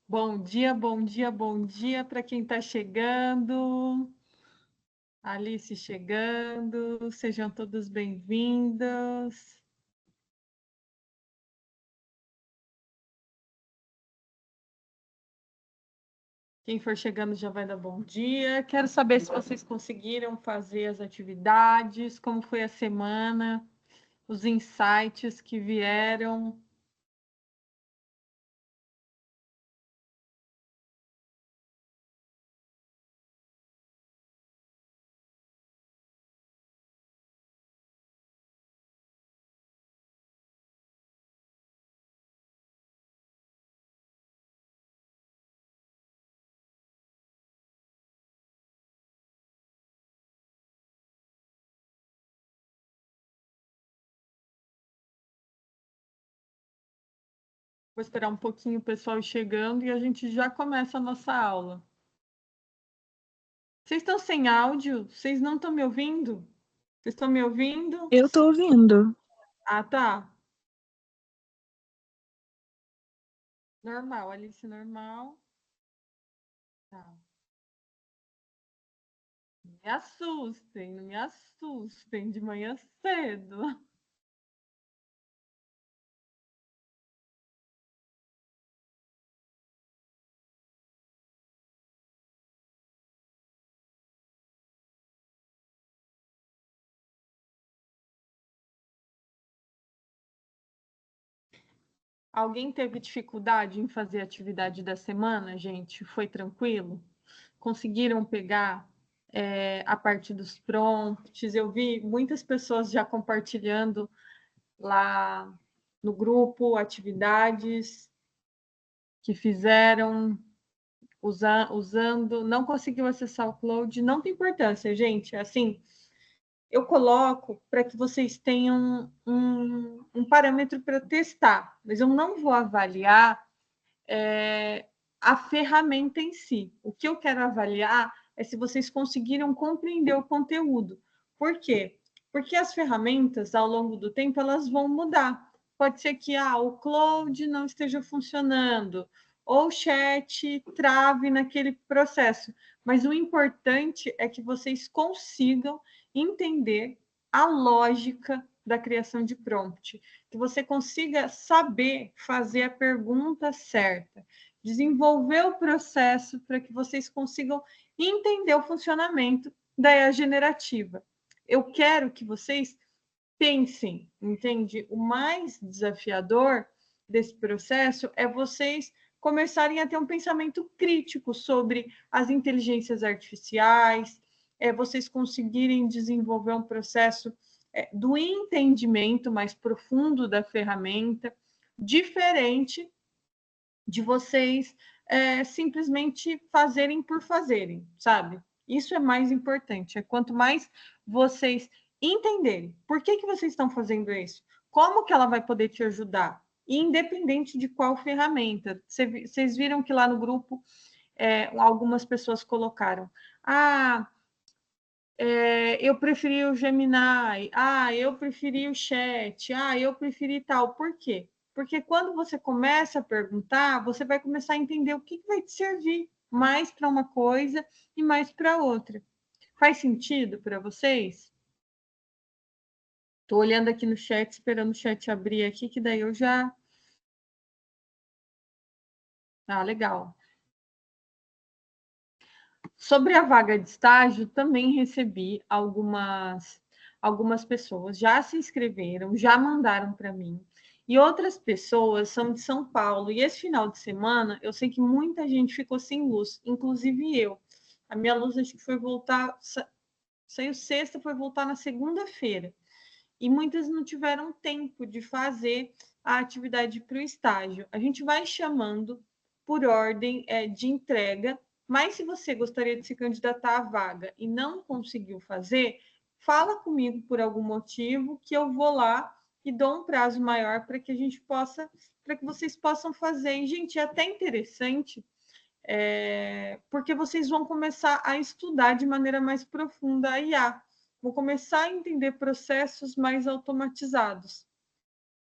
Bom dia, bom dia, bom dia para quem está chegando. Alice chegando, sejam todos bem-vindos. Quem for chegando já vai dar bom dia. Quero saber se vocês conseguiram fazer as atividades, como foi a semana, os insights que vieram. Vou esperar um pouquinho o pessoal chegando e a gente já começa a nossa aula. Vocês estão sem áudio? Vocês não estão me ouvindo? Vocês estão me ouvindo? Eu tô ouvindo. Ah, tá. Normal, Alice, normal. Tá. Me assustem, não me assustem de manhã cedo. Alguém teve dificuldade em fazer a atividade da semana, gente? Foi tranquilo? Conseguiram pegar a parte dos prompts? Eu vi muitas pessoas já compartilhando lá no grupo atividades que fizeram usando, não conseguiu acessar o Cloud, não tem importância, gente. Assim, eu coloco para que vocês tenham um parâmetro para testar, mas eu não vou avaliar a ferramenta em si. O que eu quero avaliar é se vocês conseguiram compreender o conteúdo. Por quê? Porque as ferramentas, ao longo do tempo, elas vão mudar. Pode ser que o Cloud não esteja funcionando, ou o chat trave naquele processo. Mas o importante é que vocês consigam entender a lógica da criação de prompt, que você consiga saber fazer a pergunta certa, desenvolver o processo para que vocês consigam entender o funcionamento da IA generativa. Eu quero que vocês pensem, entende? O mais desafiador desse processo é vocês começarem a ter um pensamento crítico sobre as inteligências artificiais, vocês conseguirem desenvolver um processo do entendimento mais profundo da ferramenta, diferente de vocês simplesmente fazerem por fazerem, sabe? Isso é mais importante. É quanto mais vocês entenderem por que vocês estão fazendo isso, como que ela vai poder te ajudar, independente de qual ferramenta. Vocês viram que lá no grupo algumas pessoas colocaram: eu preferi o Gemini, eu preferi o chat, eu preferi tal. Por quê? Porque quando você começa a perguntar, você vai começar a entender o que vai te servir mais para uma coisa e mais para outra. Faz sentido para vocês? Estou olhando aqui no chat, esperando o chat abrir aqui, que daí eu já... legal. Sobre a vaga de estágio, também recebi algumas pessoas, já se inscreveram, já mandaram para mim. E outras pessoas são de São Paulo. E esse final de semana, eu sei que muita gente ficou sem luz, inclusive eu. A minha luz acho que foi voltar, saiu sexta, foi voltar na segunda-feira. E muitas não tiveram tempo de fazer a atividade para o estágio. A gente vai chamando por ordem de entrega, mas se você gostaria de se candidatar à vaga e não conseguiu fazer, fala comigo por algum motivo que eu vou lá e dou um prazo maior para que a gente possa, para que vocês possam fazer. E, gente, é até interessante, porque vocês vão começar a estudar de maneira mais profunda a IA. Vou começar a entender processos mais automatizados.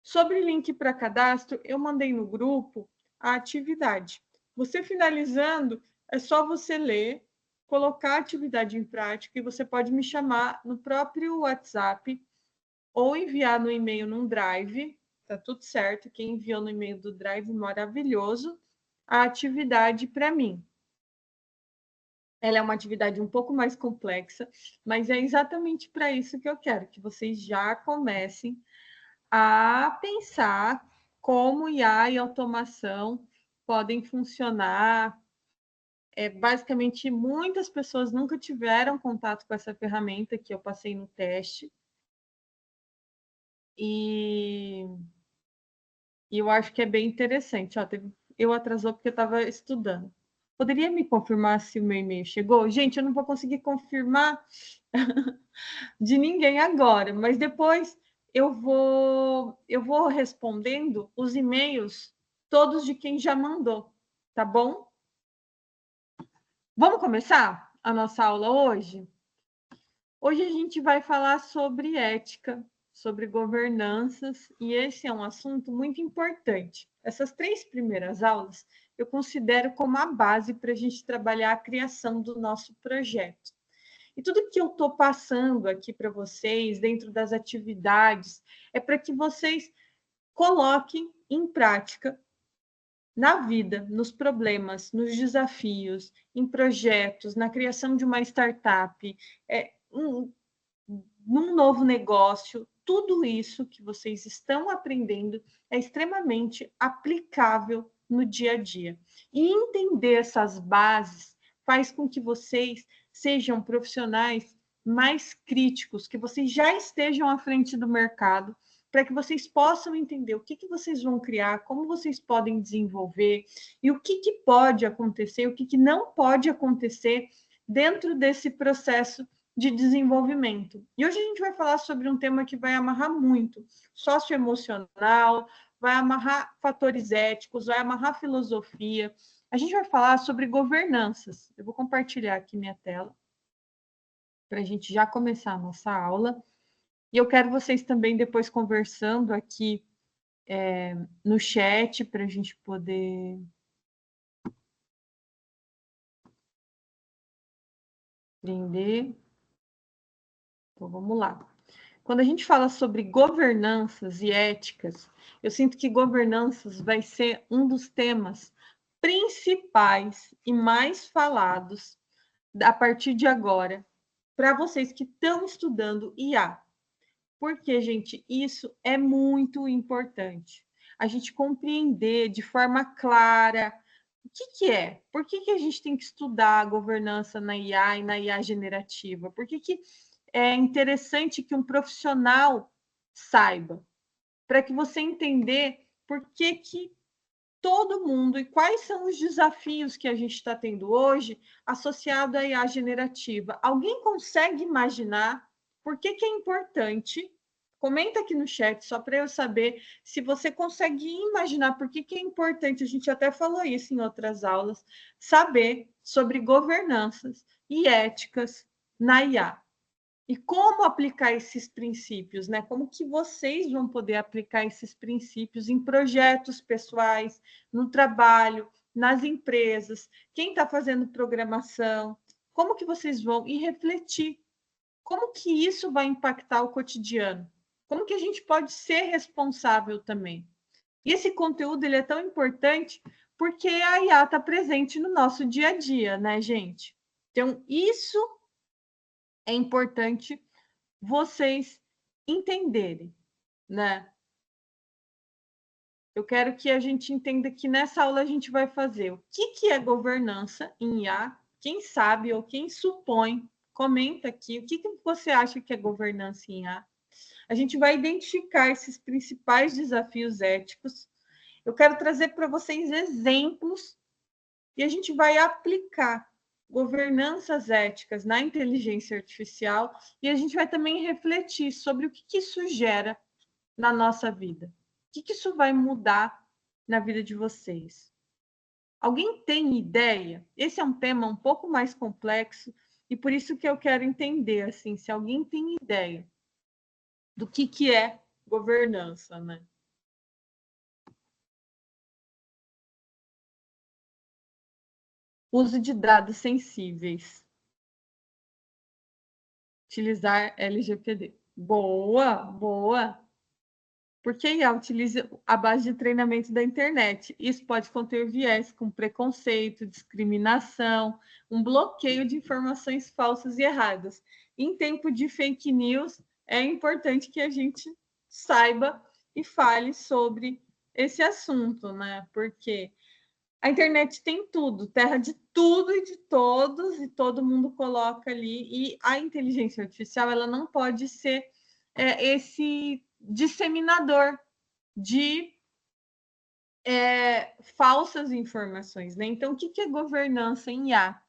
Sobre link para cadastro, eu mandei no grupo a atividade. Você finalizando, é só você ler, colocar a atividade em prática e você pode me chamar no próprio WhatsApp ou enviar no e-mail num Drive, tá tudo certo. Quem enviou no e-mail do Drive, maravilhoso, a atividade para mim. Ela é uma atividade um pouco mais complexa, mas é exatamente para isso que eu quero, que vocês já comecem a pensar como IA e automação podem funcionar. Basicamente, muitas pessoas nunca tiveram contato com essa ferramenta que eu passei no teste. E eu acho que é bem interessante. Ó, eu atrasou porque eu estava estudando. Poderia me confirmar se o meu e-mail chegou? Gente, eu não vou conseguir confirmar de ninguém agora, mas depois eu vou respondendo os e-mails todos de quem já mandou, tá bom? Vamos começar a nossa aula hoje? Hoje a gente vai falar sobre ética, sobre governanças, e esse é um assunto muito importante. Essas 3 primeiras aulas eu considero como a base para a gente trabalhar a criação do nosso projeto. E tudo que eu estou passando aqui para vocês, dentro das atividades, é para que vocês coloquem em prática na vida, nos problemas, nos desafios, em projetos, na criação de uma startup, num novo negócio. Tudo isso que vocês estão aprendendo é extremamente aplicável no dia a dia. E entender essas bases faz com que vocês sejam profissionais mais críticos, que vocês já estejam à frente do mercado, para que vocês possam entender o que vocês vão criar, como vocês podem desenvolver e o que pode acontecer, o que não pode acontecer dentro desse processo de desenvolvimento. E hoje a gente vai falar sobre um tema que vai amarrar muito, socioemocional, vai amarrar fatores éticos, vai amarrar filosofia. A gente vai falar sobre governanças. Eu vou compartilhar aqui minha tela para a gente já começar a nossa aula. E eu quero vocês também depois conversando aqui no chat para a gente poder aprender. Então, vamos lá. Quando a gente fala sobre governanças e éticas, eu sinto que governanças vai ser um dos temas principais e mais falados a partir de agora para vocês que estão estudando IA. Porque, gente, isso é muito importante. A gente compreender de forma clara o que é, por que a gente tem que estudar a governança na IA e na IA generativa, por que é interessante que um profissional saiba, para que você entender por que todo mundo e quais são os desafios que a gente está tendo hoje associado à IA generativa. Alguém consegue imaginar por que é importante? Comenta aqui no chat, só para eu saber se você consegue imaginar por que é importante, a gente até falou isso em outras aulas, saber sobre governanças e éticas na IA. E como aplicar esses princípios, né? Como que vocês vão poder aplicar esses princípios em projetos pessoais, no trabalho, nas empresas, quem está fazendo programação, como que vocês vão e refletir como que isso vai impactar o cotidiano, como que a gente pode ser responsável também. E esse conteúdo ele é tão importante porque a IA está presente no nosso dia a dia, né, gente? Então, isso é importante vocês entenderem, né? Eu quero que a gente entenda que nessa aula a gente vai fazer o que é governança em IA, quem sabe ou quem supõe, comenta aqui o que você acha que é governança em IA. A gente vai identificar esses principais desafios éticos. Eu quero trazer para vocês exemplos e a gente vai aplicar governanças éticas na inteligência artificial e a gente vai também refletir sobre o que isso gera na nossa vida. O que isso vai mudar na vida de vocês? Alguém tem ideia? Esse é um tema um pouco mais complexo e por isso que eu quero entender, assim, se alguém tem ideia do que é governança, né? Uso de dados sensíveis. Utilizar LGPD. Boa, boa. Porque IA utiliza a base de treinamento da internet. Isso pode conter viés com preconceito, discriminação, um bloqueio de informações falsas e erradas. Em tempo de fake news, é importante que a gente saiba e fale sobre esse assunto, né? Porque a internet tem tudo, terra de tudo e de todos, e todo mundo coloca ali. E a inteligência artificial, ela não pode ser esse disseminador de falsas informações, né? Então, o que é governança em IA?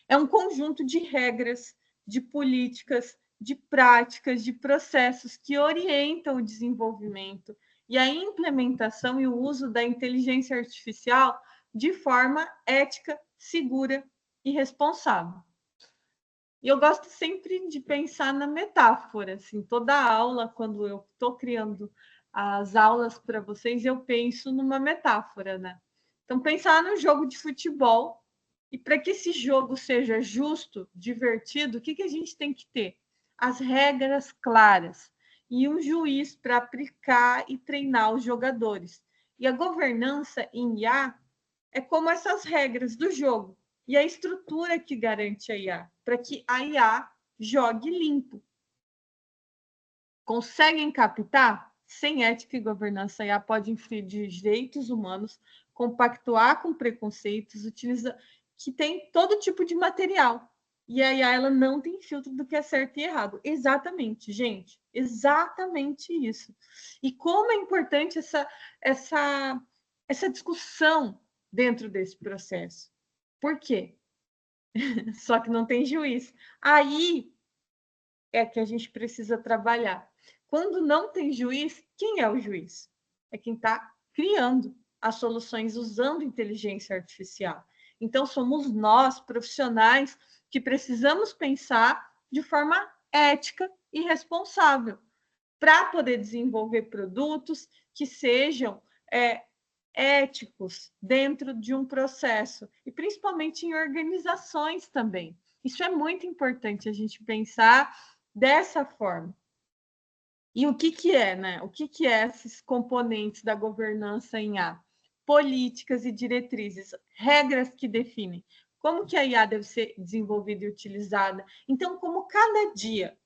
É um conjunto de regras, de políticas, de práticas, de processos que orientam o desenvolvimento e a implementação e o uso da inteligência artificial de forma ética, segura e responsável. E eu gosto sempre de pensar na metáfora, assim, toda aula, quando eu estou criando as aulas para vocês, eu penso numa metáfora, né? Então, pensar no jogo de futebol, e para que esse jogo seja justo, divertido, o que a gente tem que ter? As regras claras e um juiz para aplicar e treinar os jogadores. E a governança em IA é como essas regras do jogo e a estrutura que garante a IA, para que a IA jogue limpo. Conseguem captar? Sem ética e governança, a IA pode infringir direitos humanos, compactuar com preconceitos, utiliza que tem todo tipo de material. E a IA ela não tem filtro do que é certo e errado. Exatamente, gente. Exatamente isso. E como é importante essa discussão dentro desse processo. Por quê? Só que não tem juiz. Aí é que a gente precisa trabalhar. Quando não tem juiz, quem é o juiz? É quem está criando as soluções usando inteligência artificial. Então, somos nós, profissionais, que precisamos pensar de forma ética e responsável para poder desenvolver produtos que sejam éticos dentro de um processo e principalmente em organizações também. Isso é muito importante a gente pensar dessa forma. E o que é, né? O que é esses componentes da governança em IA? Políticas e diretrizes, regras que definem como que a IA deve ser desenvolvida e utilizada. Então, como cada dia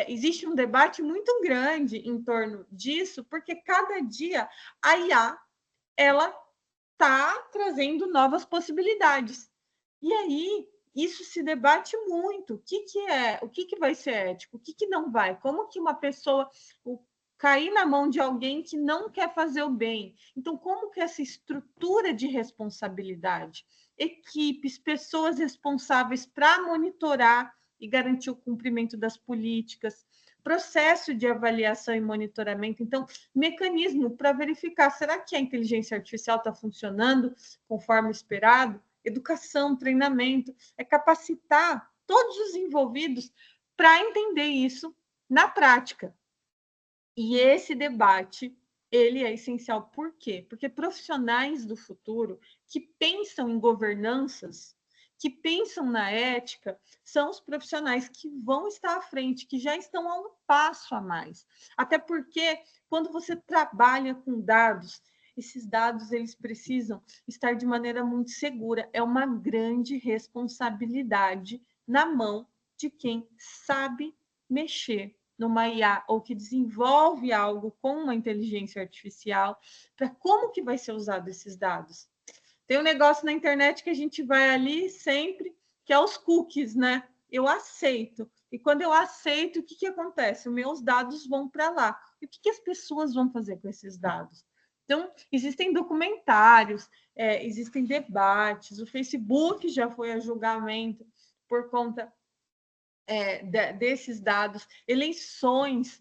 existe um debate muito grande em torno disso, porque cada dia a IA ela está trazendo novas possibilidades. E aí, isso se debate muito. O que vai ser ético? O que não vai? Como que uma pessoa cair na mão de alguém que não quer fazer o bem? Então, como que essa estrutura de responsabilidade, equipes, pessoas responsáveis para monitorar e garantir o cumprimento das políticas, processo de avaliação e monitoramento, então, mecanismo para verificar, será que a inteligência artificial está funcionando conforme esperado? Educação, treinamento, é capacitar todos os envolvidos para entender isso na prática. E esse debate, ele é essencial. Por quê? Porque profissionais do futuro que pensam em governanças, que pensam na ética, são os profissionais que vão estar à frente, que já estão a um passo a mais. Até porque, quando você trabalha com dados, esses dados eles precisam estar de maneira muito segura. É uma grande responsabilidade na mão de quem sabe mexer numa IA ou que desenvolve algo com uma inteligência artificial, para como que vai ser usado esses dados. Tem um negócio na internet que a gente vai ali sempre, que é os cookies, né? Eu aceito. E quando eu aceito, o que acontece? Os meus dados vão para lá. E o que as pessoas vão fazer com esses dados? Então, existem documentários, existem debates, o Facebook já foi a julgamento por conta desses dados, eleições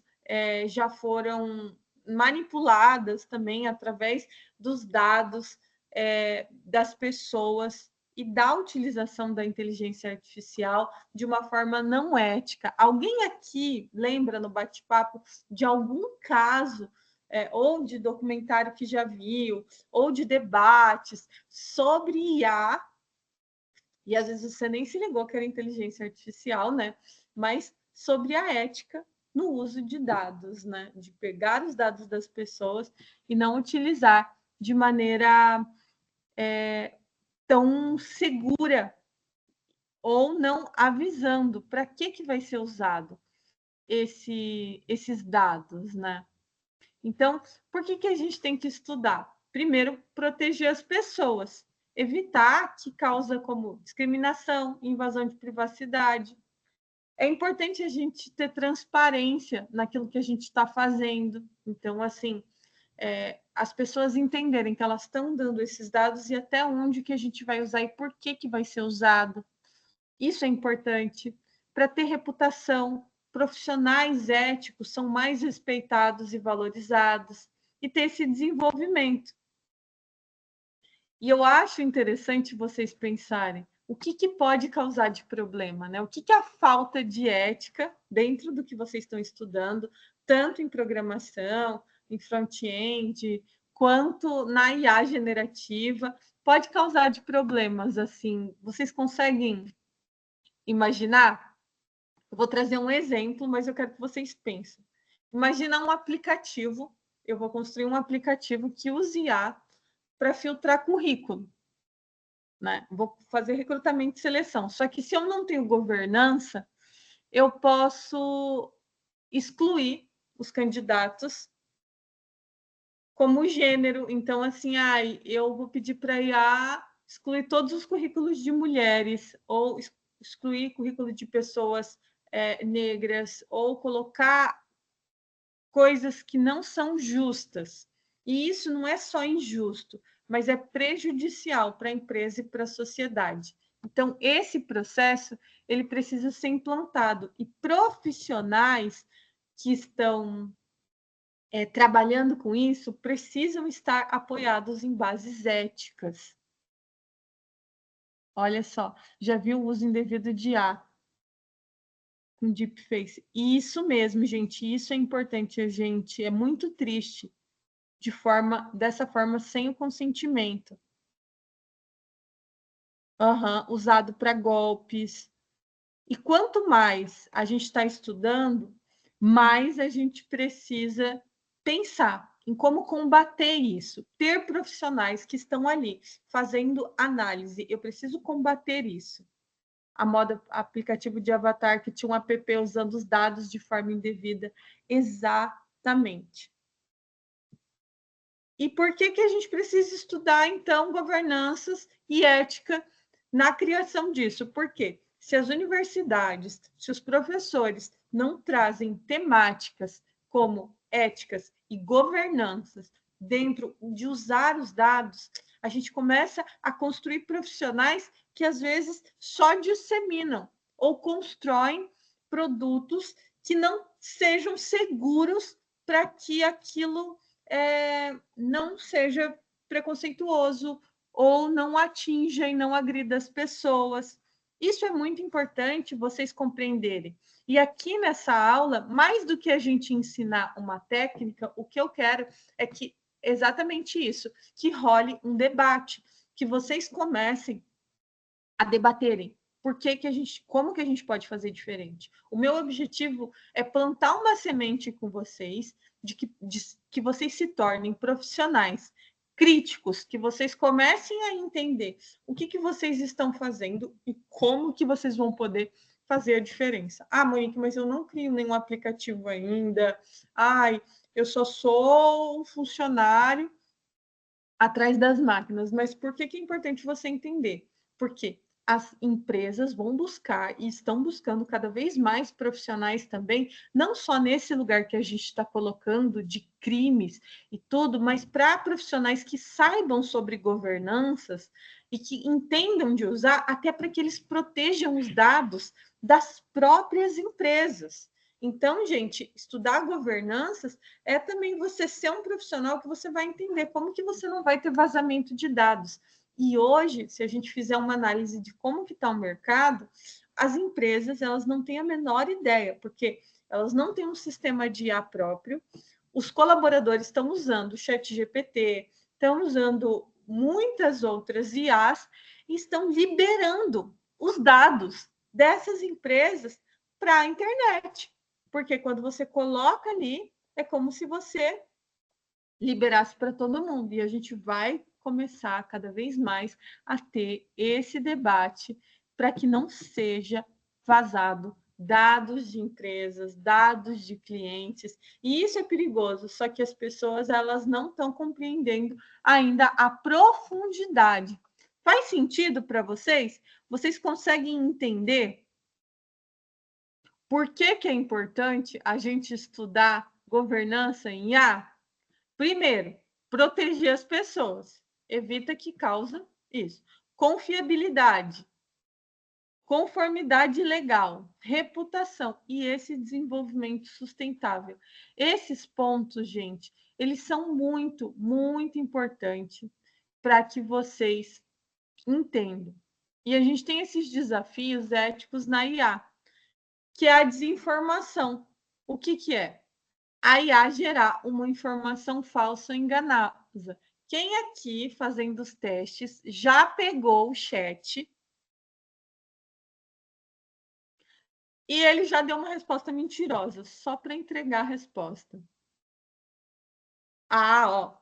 já foram manipuladas também através dos dados das pessoas e da utilização da inteligência artificial de uma forma não ética. Alguém aqui lembra no bate-papo de algum caso ou de documentário que já viu, ou de debates sobre IA E às vezes você nem se ligou que era inteligência artificial, né? Mas sobre a ética no uso de dados, né? De pegar os dados das pessoas e não utilizar de maneira tão segura ou não avisando para que vai ser usado esses dados, né? Então, por que a gente tem que estudar? Primeiro, proteger as pessoas, evitar que causa como discriminação, invasão de privacidade. É importante a gente ter transparência naquilo que a gente está fazendo. Então, assim, as pessoas entenderem que elas estão dando esses dados e até onde que a gente vai usar e por que vai ser usado. Isso é importante para ter reputação. Profissionais éticos são mais respeitados e valorizados e ter esse desenvolvimento. E eu acho interessante vocês pensarem o que pode causar de problema, né? O que é a falta de ética dentro do que vocês estão estudando, tanto em programação, em front-end, quanto na IA generativa, pode causar de problemas, assim. Vocês conseguem imaginar? Eu vou trazer um exemplo, mas eu quero que vocês pensem. Imagina um aplicativo, eu vou construir um aplicativo que use IA para filtrar currículo, né? Vou fazer recrutamento e seleção. Só que se eu não tenho governança, eu posso excluir os candidatos como gênero. Então, assim, eu vou pedir para a IA excluir todos os currículos de mulheres ou excluir currículo de pessoas negras ou colocar coisas que não são justas. E isso não é só injusto, mas é prejudicial para a empresa e para a sociedade. Então, esse processo ele precisa ser implantado e profissionais que estão trabalhando com isso precisam estar apoiados em bases éticas. Olha só, já viu o uso indevido de IA com deepfake? Isso mesmo, gente, isso é importante, gente, é muito triste dessa forma sem o consentimento. Usado para golpes. E quanto mais a gente está estudando, mais a gente precisa pensar em como combater isso. Ter profissionais que estão ali fazendo análise. Eu preciso combater isso. A moda aplicativo de avatar que tinha um app usando os dados de forma indevida. Exatamente. E por que a gente precisa estudar, então, governanças e ética na criação disso? Por quê? Se as universidades, se os professores não trazem temáticas como éticas e governanças dentro de usar os dados, a gente começa a construir profissionais que, às vezes, só disseminam ou constroem produtos que não sejam seguros para que aquilo não seja preconceituoso ou não atinja e não agrida as pessoas. Isso é muito importante vocês compreenderem. E aqui nessa aula, mais do que a gente ensinar uma técnica, o que eu quero é que exatamente isso, que role um debate, que vocês comecem a debaterem como que a gente pode fazer diferente. O meu objetivo é plantar uma semente com vocês de que vocês se tornem profissionais críticos, que vocês comecem a entender o que vocês estão fazendo e como que vocês vão poder fazer a diferença. Monique, mas eu não crio nenhum aplicativo ainda. Eu só sou um funcionário atrás das máquinas. Mas por que é importante você entender? Porque as empresas vão buscar e estão buscando cada vez mais profissionais também, não só nesse lugar que a gente está colocando de crimes e tudo, mas para profissionais que saibam sobre governanças e que entendam de usar, até para que eles protejam os dados das próprias empresas. Então, gente, estudar governanças é também você ser um profissional que você vai entender como que você não vai ter vazamento de dados. E hoje, se a gente fizer uma análise de como que está o mercado, as empresas elas não têm a menor ideia, porque elas não têm um sistema de IA próprio, os colaboradores estão usando o ChatGPT, estão usando muitas outras IAs, estão liberando os dados dessas empresas para a internet. Porque quando você coloca ali, é como se você liberasse para todo mundo. E a gente vai começar cada vez mais a ter esse debate para que não seja vazado dados de empresas, dados de clientes. E isso é perigoso, só que as pessoas elas não estão compreendendo ainda a profundidade. Faz sentido para vocês? Vocês conseguem entender por que é importante a gente estudar governança em IA? Primeiro, proteger as pessoas. Evita que causa isso. Confiabilidade, conformidade legal, reputação e esse desenvolvimento sustentável. Esses pontos, gente, eles são muito, muito importantes para que vocês entendam. E a gente tem esses desafios éticos na IA, que é a desinformação. O que é? A IA gerar uma informação falsa ou enganosa. Quem aqui, fazendo os testes, já pegou o chat e ele já deu uma resposta mentirosa, só para entregar a resposta? Ah, ó,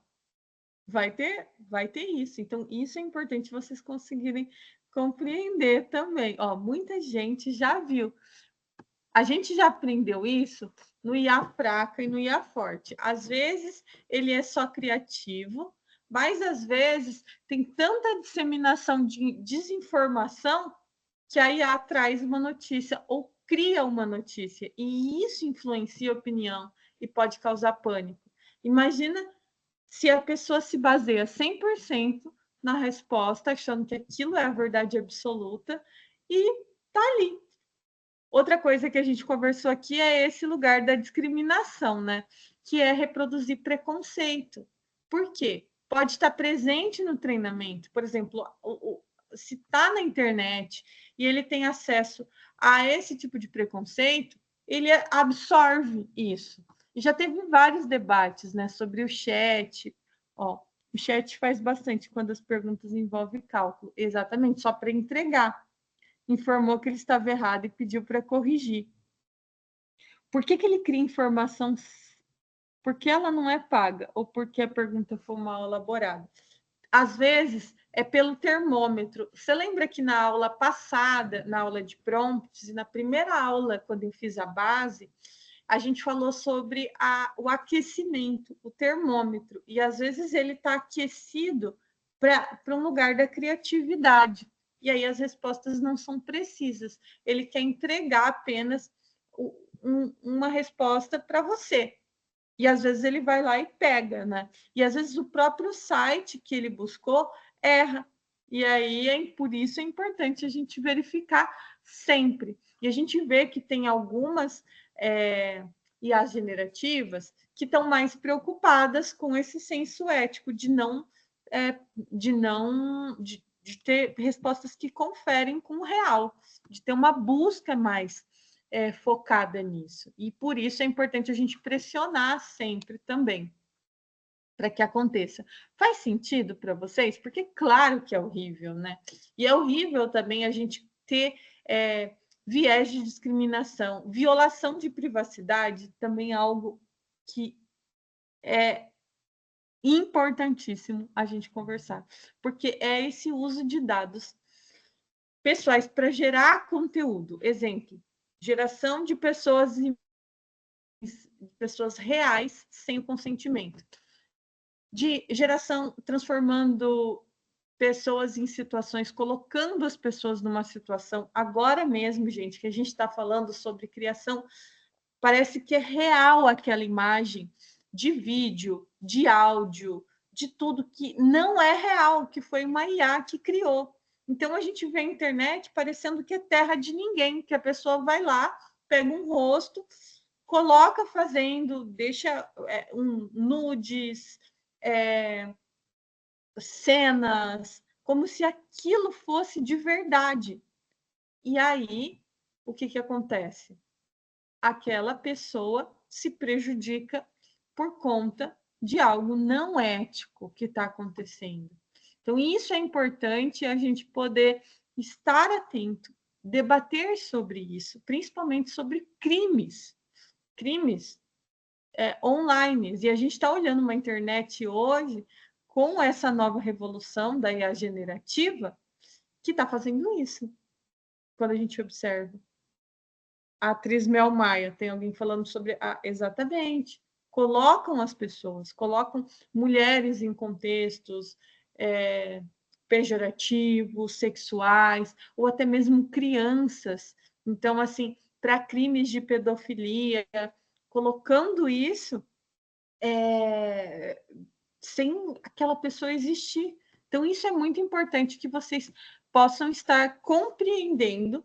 vai ter isso. Então, isso é importante vocês conseguirem compreender também. Ó, muita gente já viu. A gente já aprendeu isso no IA fraca e no IA forte. Às vezes ele é só criativo, mas às vezes tem tanta disseminação de desinformação que a IA traz uma notícia ou cria uma notícia, e isso influencia a opinião e pode causar pânico. Imagina se a pessoa se baseia 100% na resposta, achando que aquilo é a verdade absoluta, e tá ali. Outra coisa que a gente conversou aqui é esse lugar da discriminação, né? Que é reproduzir preconceito. Por quê? Pode estar presente no treinamento. Por exemplo, se está na internet e ele tem acesso a esse tipo de preconceito, ele absorve isso. E já teve vários debates, né, sobre o chat. Ó, o chat faz bastante quando as perguntas envolvem cálculo. Exatamente, só para entregar. Informou que ele estava errado e pediu para corrigir. Por que ele cria informação? Porque ela não é paga ou porque a pergunta foi mal elaborada? Às vezes é pelo termômetro. Você lembra que na aula passada, na aula de prompts, e na primeira aula, quando eu fiz a base, a gente falou sobre o aquecimento, o termômetro, e às vezes ele está aquecido para um lugar da criatividade. E aí as respostas não são precisas. Ele quer entregar apenas uma resposta para você. E às vezes ele vai lá e pega, né? E às vezes o próprio site que ele buscou erra. E aí, por isso é importante a gente verificar sempre. E a gente vê que tem algumas IAs generativas que estão mais preocupadas com esse senso ético de ter respostas que conferem com o real, de ter uma busca mais focada nisso. E por isso é importante a gente pressionar sempre também para que aconteça. Faz sentido para vocês? Porque claro que é horrível, né? E é horrível também a gente ter viés de discriminação. Violação de privacidade também é algo que é importantíssimo a gente conversar, porque é esse uso de dados pessoais para gerar conteúdo. Exemplo, geração de pessoas reais sem o consentimento. De geração transformando pessoas em situações, colocando as pessoas numa situação. Agora mesmo, gente, que a gente está falando sobre criação, parece que é real aquela imagem de vídeo, de áudio, de tudo que não é real, que foi uma IA que criou. Então a gente vê a internet parecendo que é terra de ninguém, que a pessoa vai lá, pega um rosto, coloca fazendo, deixa nudes, cenas, como se aquilo fosse de verdade. E aí, o que acontece? Aquela pessoa se prejudica por conta de algo não ético que está acontecendo. Então, isso é importante a gente poder estar atento, debater sobre isso, principalmente sobre crimes online. E a gente está olhando uma internet hoje com essa nova revolução da IA generativa que está fazendo isso, quando a gente observa. A atriz Mel Maia, tem alguém falando sobre... exatamente. Colocam as pessoas, colocam mulheres em contextos pejorativos, sexuais, ou até mesmo crianças. Então, assim, para crimes de pedofilia, colocando isso sem aquela pessoa existir. Então, isso é muito importante que vocês possam estar compreendendo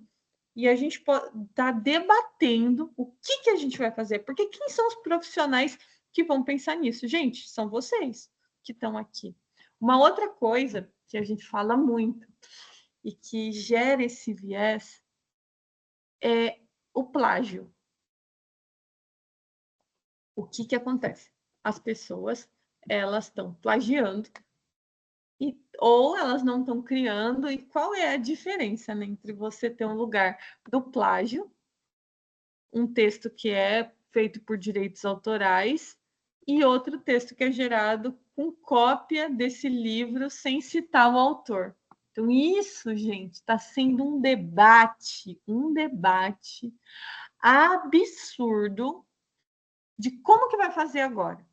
e a gente está debatendo o que a gente vai fazer. Porque quem são os profissionais que vão pensar nisso? Gente, são vocês que estão aqui. Uma outra coisa que a gente fala muito e que gera esse viés é o plágio. O que acontece? As pessoas, elas estão plagiando ou elas não estão criando. E qual é a diferença, né, entre você ter um lugar do plágio, um texto que é feito por direitos autorais, e outro texto que é gerado com cópia desse livro sem citar o autor? Então, isso, gente, está sendo um debate absurdo de como que vai fazer agora.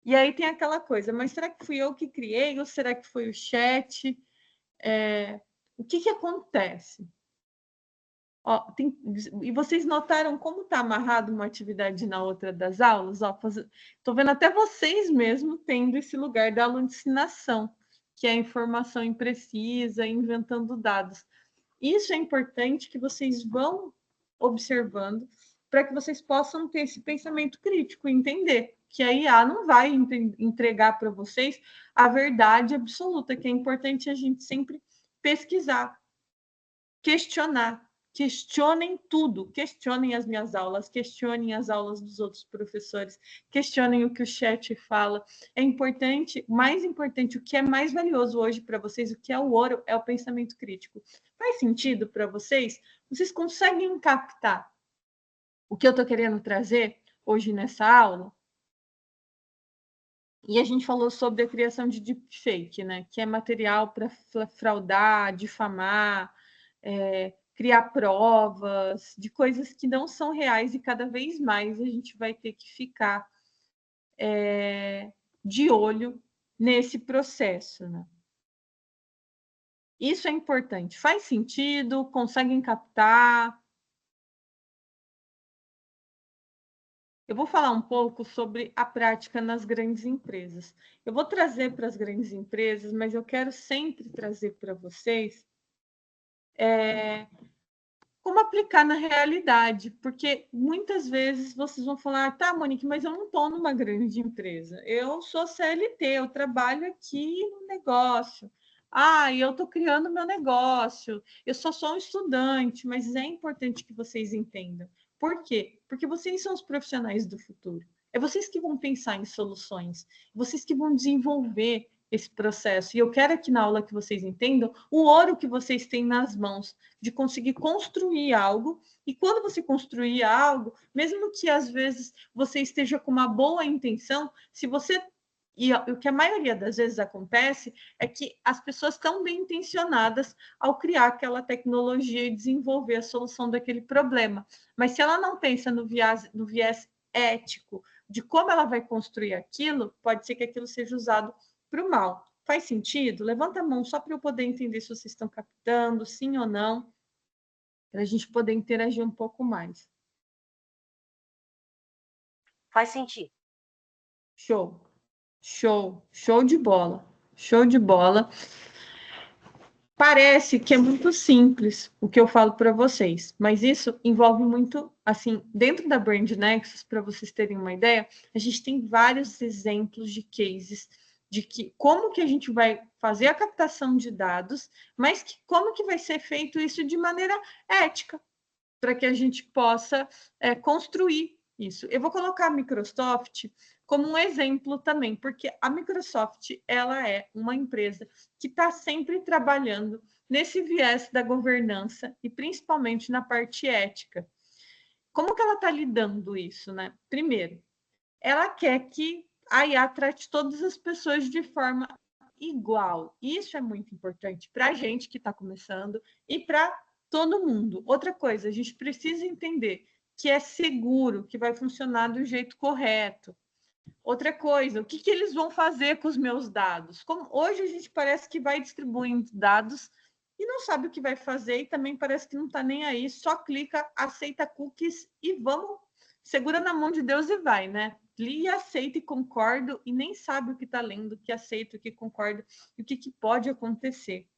E aí tem aquela coisa, mas será que fui eu que criei ou será que foi o chat? O que acontece? E vocês notaram como está amarrado uma atividade na outra das aulas? Estou vendo até vocês mesmo tendo esse lugar da alucinação, que é a informação imprecisa, inventando dados. Isso é importante que vocês vão observando para que vocês possam ter esse pensamento crítico e entender que a IA não vai entregar para vocês a verdade absoluta, que é importante a gente sempre pesquisar, questionar. Questionem tudo, questionem as minhas aulas, questionem as aulas dos outros professores, questionem o que o chat fala. É importante, mais importante, o que é mais valioso hoje para vocês, o que é o ouro, é o pensamento crítico. Faz sentido para vocês? Vocês conseguem captar o que eu estou querendo trazer hoje nessa aula? E a gente falou sobre a criação de deepfake, né? Que é material para fraudar, difamar, criar provas de coisas que não são reais, e cada vez mais a gente vai ter que ficar de olho nesse processo, né? Isso é importante. Faz sentido? Conseguem captar? Eu vou falar um pouco sobre a prática nas grandes empresas. Eu vou trazer para as grandes empresas, mas eu quero sempre trazer para vocês como aplicar na realidade, porque muitas vezes vocês vão falar, tá, Monique, mas eu não estou numa grande empresa, eu sou CLT, eu trabalho aqui no negócio, eu estou criando meu negócio, eu só sou um estudante. Mas é importante que vocês entendam. Por quê? Porque vocês são os profissionais do futuro. É vocês que vão pensar em soluções, vocês que vão desenvolver esse processo. E eu quero aqui na aula que vocês entendam o ouro que vocês têm nas mãos de conseguir construir algo. E quando você construir algo, mesmo que às vezes você esteja com uma boa intenção, se você... E o que a maioria das vezes acontece é que as pessoas estão bem intencionadas ao criar aquela tecnologia e desenvolver a solução daquele problema. Mas se ela não pensa no viés ético de como ela vai construir aquilo, pode ser que aquilo seja usado para o mal. Faz sentido? Levanta a mão só para eu poder entender se vocês estão captando, sim ou não, para a gente poder interagir um pouco mais. Faz sentido. Show. Show de bola. Show de bola. Parece que é muito simples o que eu falo para vocês, mas isso envolve muito, assim, dentro da Brand Nexus, para vocês terem uma ideia, a gente tem vários exemplos de cases de que como que a gente vai fazer a captação de dados, mas como que vai ser feito isso de maneira ética, para que a gente possa construir Isso. Eu vou colocar a Microsoft como um exemplo também, porque a Microsoft ela é uma empresa que está sempre trabalhando nesse viés da governança e principalmente na parte ética. Como que ela está lidando isso, né? Primeiro, ela quer que a IA trate todas as pessoas de forma igual. Isso é muito importante para a gente que está começando e para todo mundo. Outra coisa, a gente precisa entender que é seguro, que vai funcionar do jeito correto. Outra coisa, o que, que eles vão fazer com os meus dados? Como hoje a gente parece que vai distribuindo dados e não sabe o que vai fazer e também parece que não está nem aí, só clica, aceita cookies e vamos, segura na mão de Deus e vai, né? Li, aceita e concordo e nem sabe o que está lendo, o que aceita, o que concorda e o que, que pode acontecer.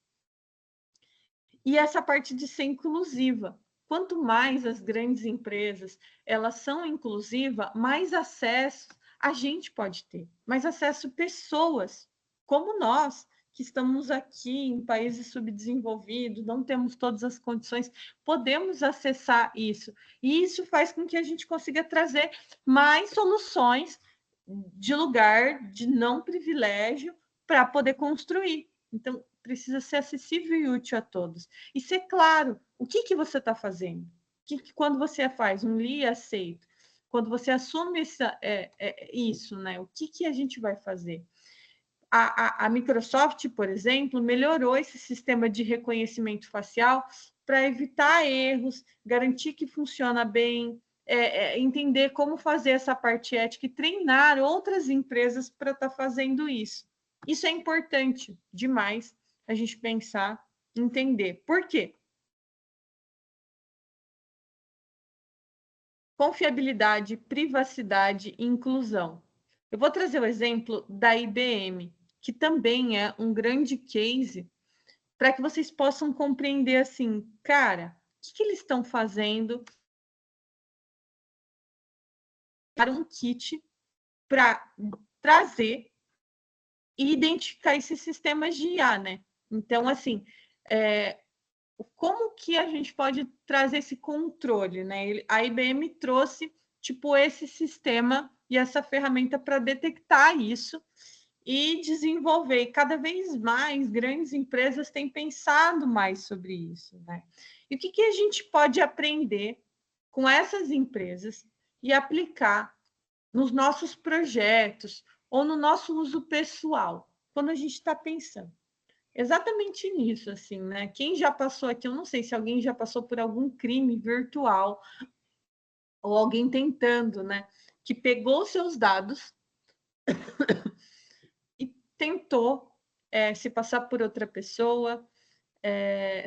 E essa parte de ser inclusiva. Quanto mais as grandes empresas elas são inclusivas, mais acesso a gente pode ter, mais acesso pessoas como nós, que estamos aqui em países subdesenvolvidos, não temos todas as condições, podemos acessar isso. E isso faz com que a gente consiga trazer mais soluções de lugar de não privilégio para poder construir. Então, precisa ser acessível e útil a todos. E ser claro, o que, que você está fazendo? Quando você faz um li aceito, quando você assume isso, né? O que, que a gente vai fazer? A Microsoft, por exemplo, melhorou esse sistema de reconhecimento facial para evitar erros, garantir que funciona bem, entender como fazer essa parte ética e treinar outras empresas para estar fazendo isso. Isso é importante demais a gente pensar, entender. Por quê? Confiabilidade, privacidade e inclusão. Eu vou trazer o exemplo da IBM, que também é um grande case para que vocês possam compreender assim, cara, o que eles estão fazendo para um kit para trazer e identificar esses sistemas de IA, né? Então, assim, como que a gente pode trazer esse controle, né? A IBM trouxe, tipo, esse sistema e essa ferramenta para detectar isso e desenvolver. E cada vez mais grandes empresas têm pensado mais sobre isso, né? E o que, que a gente pode aprender com essas empresas e aplicar nos nossos projetos ou no nosso uso pessoal, quando a gente está pensando? Exatamente nisso, assim, né? Quem já passou aqui, eu não sei se alguém já passou por algum crime virtual ou alguém tentando, né? Que pegou seus dados e tentou se passar por outra pessoa,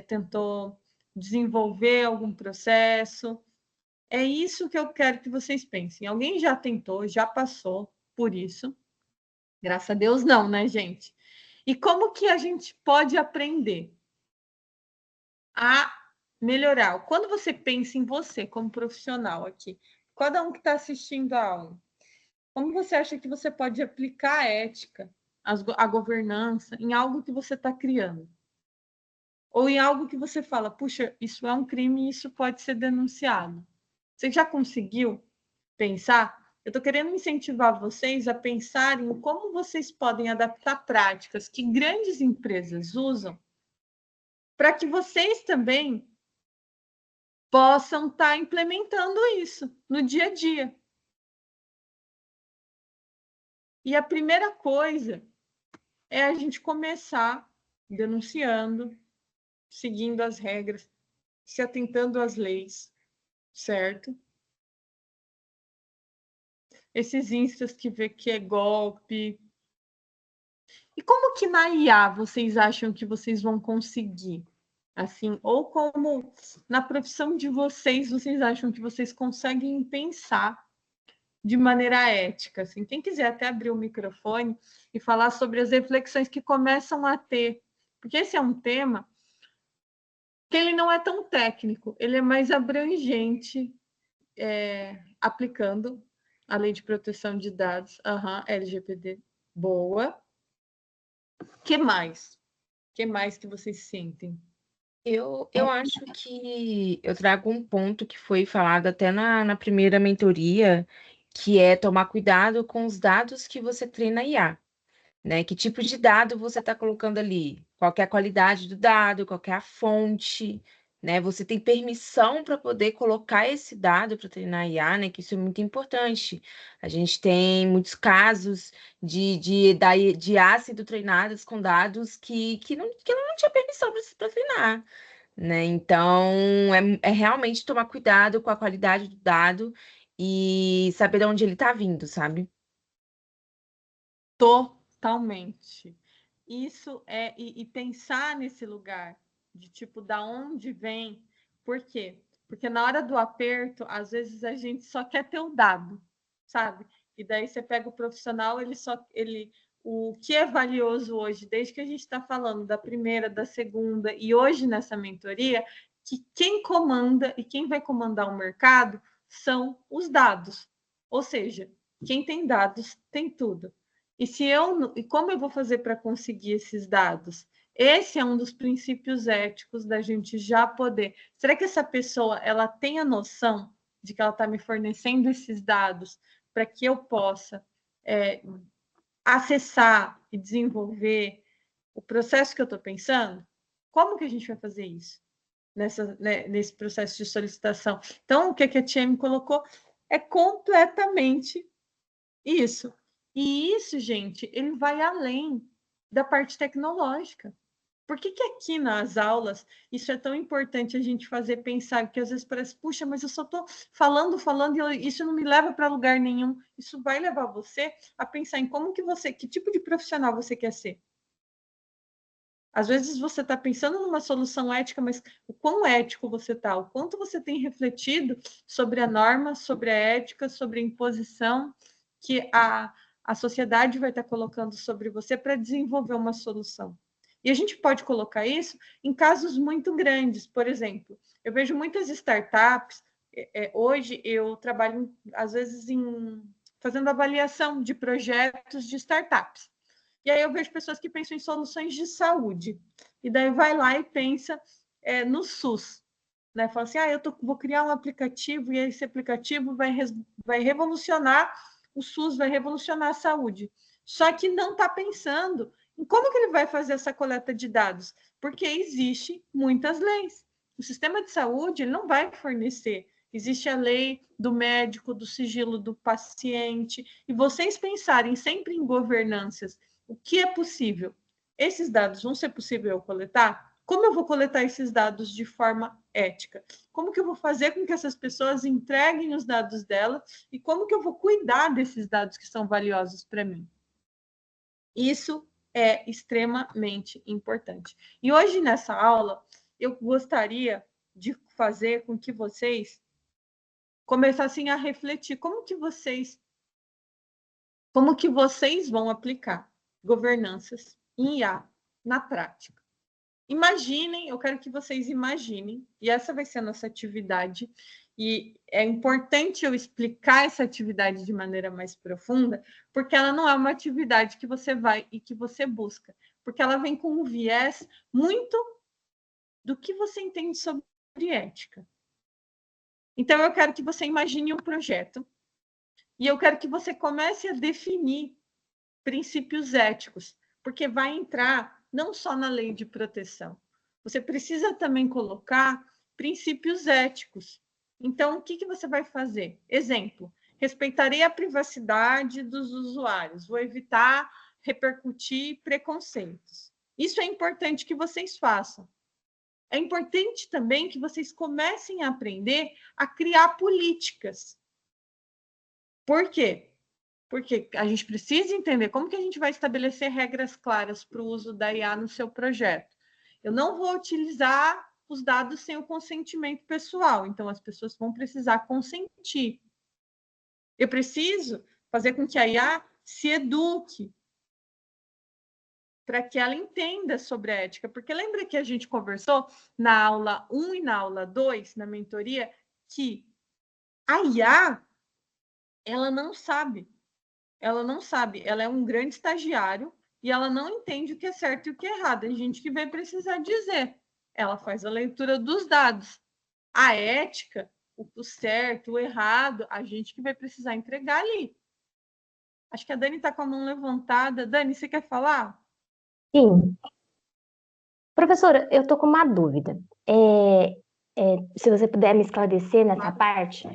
tentou desenvolver algum processo. É isso que eu quero que vocês pensem. Alguém já tentou, já passou por isso? Graças a Deus, não, né, gente? E como que a gente pode aprender a melhorar? Quando você pensa em você como profissional aqui, cada um que está assistindo a aula, como você acha que você pode aplicar a ética, a governança em algo que você está criando? Ou em algo que você fala, puxa, isso é um crime e isso pode ser denunciado. Você já conseguiu pensar? Eu estou querendo incentivar vocês a pensarem em como vocês podem adaptar práticas que grandes empresas usam para que vocês também possam estar implementando isso no dia a dia. E a primeira coisa é a gente começar denunciando, seguindo as regras, se atentando às leis, certo? Esses instas que vê que é golpe. E como que na IA vocês acham que vocês vão conseguir? Assim, ou como na profissão de vocês, vocês acham que vocês conseguem pensar de maneira ética? Assim, quem quiser até abrir o microfone e falar sobre as reflexões que começam a ter, porque esse é um tema que ele não é tão técnico, ele é mais abrangente, aplicando a lei de proteção de dados, LGPD, boa. Que mais? Que mais que vocês sentem? Eu acho que eu trago um ponto que foi falado até na primeira mentoria, que é tomar cuidado com os dados que você treina IA, né? Que tipo de dado você está colocando ali? Qual que é a qualidade do dado? Qual que é a fonte? Né? Você tem permissão para poder colocar esse dado para treinar IA, né? Que isso é muito importante. A gente tem muitos casos de IA sendo treinadas com dados que não tinha permissão para treinar, né? Então, é realmente tomar cuidado com a qualidade do dado e saber de onde ele está vindo, sabe? Totalmente. Isso e pensar nesse lugar de tipo da onde vem. Por quê? Porque na hora do aperto, às vezes a gente só quer ter o dado, sabe? E daí você pega o profissional, ele o que é valioso hoje, desde que a gente está falando da primeira, da segunda e hoje nessa mentoria, que quem comanda e quem vai comandar o mercado são os dados. Ou seja, quem tem dados tem tudo. E como eu vou fazer para conseguir esses dados? Esse é um dos princípios éticos da gente já poder. Será que essa pessoa ela tem a noção de que ela está me fornecendo esses dados para que eu possa acessar e desenvolver o processo que eu estou pensando? Como que a gente vai fazer isso nesse processo de solicitação? Então, o que a Tia me colocou é completamente isso. E isso, gente, ele vai além da parte tecnológica. Por que que aqui nas aulas isso é tão importante a gente fazer pensar? Porque às vezes parece, puxa, mas eu só estou falando e isso não me leva para lugar nenhum. Isso vai levar você a pensar em que tipo de profissional você quer ser. Às vezes você está pensando numa solução ética, mas o quão ético você está, o quanto você tem refletido sobre a norma, sobre a ética, sobre a imposição que a sociedade vai estar colocando sobre você para desenvolver uma solução. E a gente pode colocar isso em casos muito grandes. Por exemplo, eu vejo muitas startups. Hoje eu trabalho, às vezes, fazendo avaliação de projetos de startups. E aí eu vejo pessoas que pensam em soluções de saúde. E daí vai lá e pensa no SUS. Né? Fala assim, vou criar um aplicativo e esse aplicativo vai revolucionar o SUS, vai revolucionar a saúde. Só que não está pensando em como que ele vai fazer essa coleta de dados, porque existe muitas leis. O sistema de saúde ele não vai fornecer. Existe a lei do médico, do sigilo do paciente, e vocês pensarem sempre em governanças o que é possível? Esses dados vão ser possível eu coletar? Como eu vou coletar esses dados de forma ética? Como que eu vou fazer com que essas pessoas entreguem os dados delas e como que eu vou cuidar desses dados que são valiosos para mim? Isso é extremamente importante. E hoje nessa aula eu gostaria de fazer com que vocês começassem a refletir como que vocês vão aplicar governanças em IA na prática. Imaginem, eu quero que vocês imaginem, e essa vai ser a nossa atividade, e é importante eu explicar essa atividade de maneira mais profunda, porque ela não é uma atividade que você vai e que você busca, porque ela vem com um viés muito do que você entende sobre ética. Então, eu quero que você imagine um projeto, e eu quero que você comece a definir princípios éticos, porque vai entrar não só na lei de proteção, você precisa também colocar princípios éticos. Então, o que você vai fazer? Exemplo, respeitarei a privacidade dos usuários, vou evitar repercutir preconceitos. Isso é importante que vocês façam. É importante também que vocês comecem a aprender a criar políticas. Por quê? Porque a gente precisa entender como que a gente vai estabelecer regras claras para o uso da IA no seu projeto. Eu não vou utilizar os dados sem o consentimento pessoal, então as pessoas vão precisar consentir. Eu preciso fazer com que a IA se eduque para que ela entenda sobre a ética, porque lembra que a gente conversou na aula 1 e na aula 2, na mentoria, que a IA, ela não sabe. Ela não sabe, ela é um grande estagiário e ela não entende o que é certo e o que é errado. A gente que vai precisar dizer. ela faz a leitura dos dados. A ética, o certo, o errado, a gente que vai precisar entregar ali. Acho que a Dani está com a mão levantada. Dani, você quer falar? Sim. Professora, eu tô com uma dúvida. Se você puder me esclarecer nessa parte.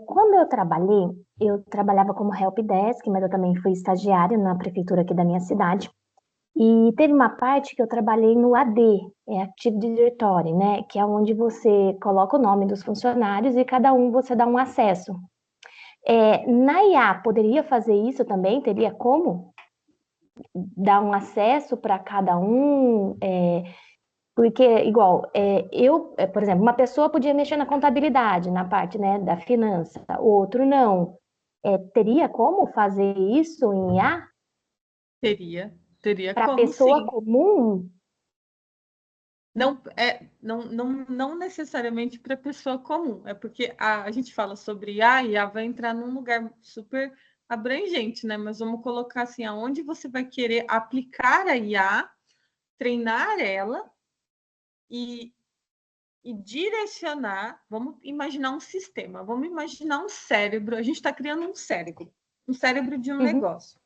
Quando eu trabalhava como help desk, mas eu também fui estagiária na prefeitura aqui da minha cidade. E teve uma parte que eu trabalhei no AD, Active Directory, né? Que é onde você coloca o nome dos funcionários e cada um você dá um acesso. Na IA, poderia fazer isso também? Teria como dar um acesso para cada um? Porque, igual, por exemplo, uma pessoa podia mexer na contabilidade, na parte, né, da finança, o outro não. Teria como fazer isso em IA? Teria Para a como, pessoa sim. comum? Não necessariamente para pessoa comum, é porque a gente fala sobre IA e IA vai entrar num lugar super abrangente, né? Mas vamos colocar assim, aonde você vai querer aplicar a IA, treinar ela e direcionar. Vamos imaginar um sistema, vamos imaginar um cérebro. A gente está criando um cérebro de um negócio.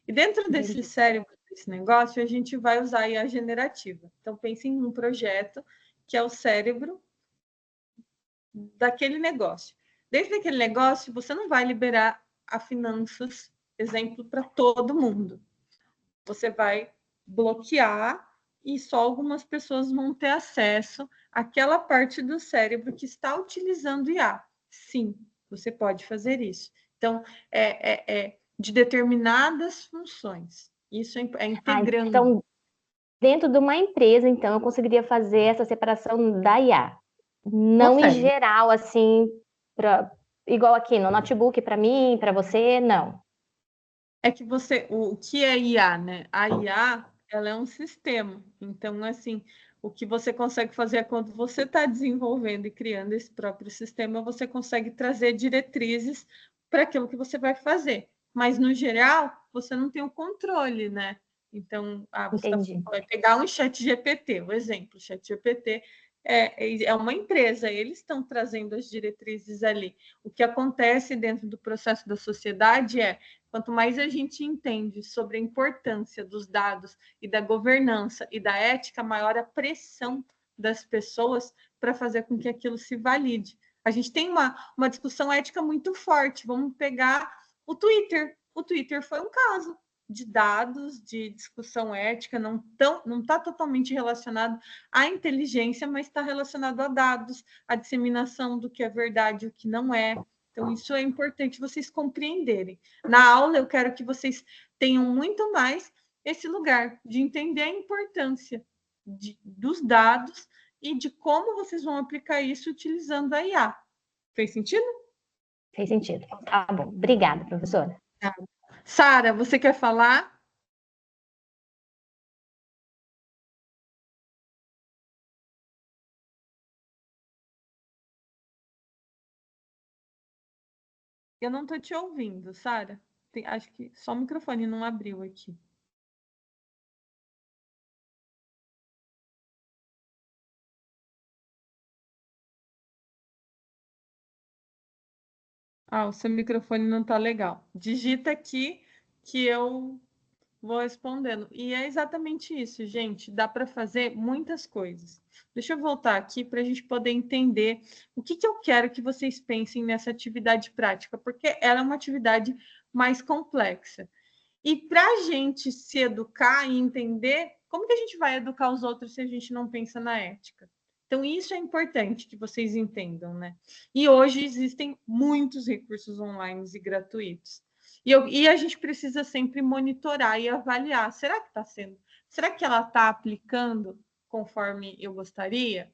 E dentro desse cérebro, desse negócio, a gente vai usar a IA generativa. Então, pense em um projeto que é o cérebro daquele negócio. Dentro daquele negócio, você não vai liberar a finanças, exemplo, para todo mundo. Você vai bloquear e só algumas pessoas vão ter acesso àquela parte do cérebro que está utilizando IA. Sim, você pode fazer isso. Então, de determinadas funções. Isso é integrando. Então, dentro de uma empresa, então, eu conseguiria fazer essa separação da IA. Não em geral, assim, igual aqui no notebook, para mim, para você, não. É que o que é IA, né? A IA, ela é um sistema. Então, assim, o que você consegue fazer é quando você está desenvolvendo e criando esse próprio sistema, você consegue trazer diretrizes para aquilo que você vai fazer. Mas, no geral, você não tem o controle, né? Então, você vai pegar um chat GPT, o exemplo, o chat GPT é uma empresa, eles estão trazendo as diretrizes ali. O que acontece dentro do processo da sociedade quanto mais a gente entende sobre a importância dos dados e da governança e da ética, maior a pressão das pessoas para fazer com que aquilo se valide. A gente tem uma discussão ética muito forte. Vamos pegar o Twitter. O Twitter foi um caso de dados, de discussão ética, não está totalmente relacionado à inteligência, mas está relacionado a dados, à disseminação do que é verdade e o que não é. Então, isso é importante vocês compreenderem. Na aula, eu quero que vocês tenham muito mais esse lugar de entender a importância dos dados e de como vocês vão aplicar isso utilizando a IA. Fez sentido? Fez sentido. Tá bom. Obrigada, professora. Sara, você quer falar? Eu não estou te ouvindo, Sara. Acho que só o microfone não abriu aqui. O seu microfone não está legal. Digita aqui que eu vou respondendo. E é exatamente isso, gente. Dá para fazer muitas coisas. Deixa eu voltar aqui para a gente poder entender o que eu quero que vocês pensem nessa atividade prática, porque ela é uma atividade mais complexa. E para a gente se educar e entender, como que a gente vai educar os outros se a gente não pensa na ética? Então, isso é importante que vocês entendam, né? E hoje existem muitos recursos online e gratuitos. E a gente precisa sempre monitorar e avaliar. Será que está sendo? Será que ela está aplicando conforme eu gostaria?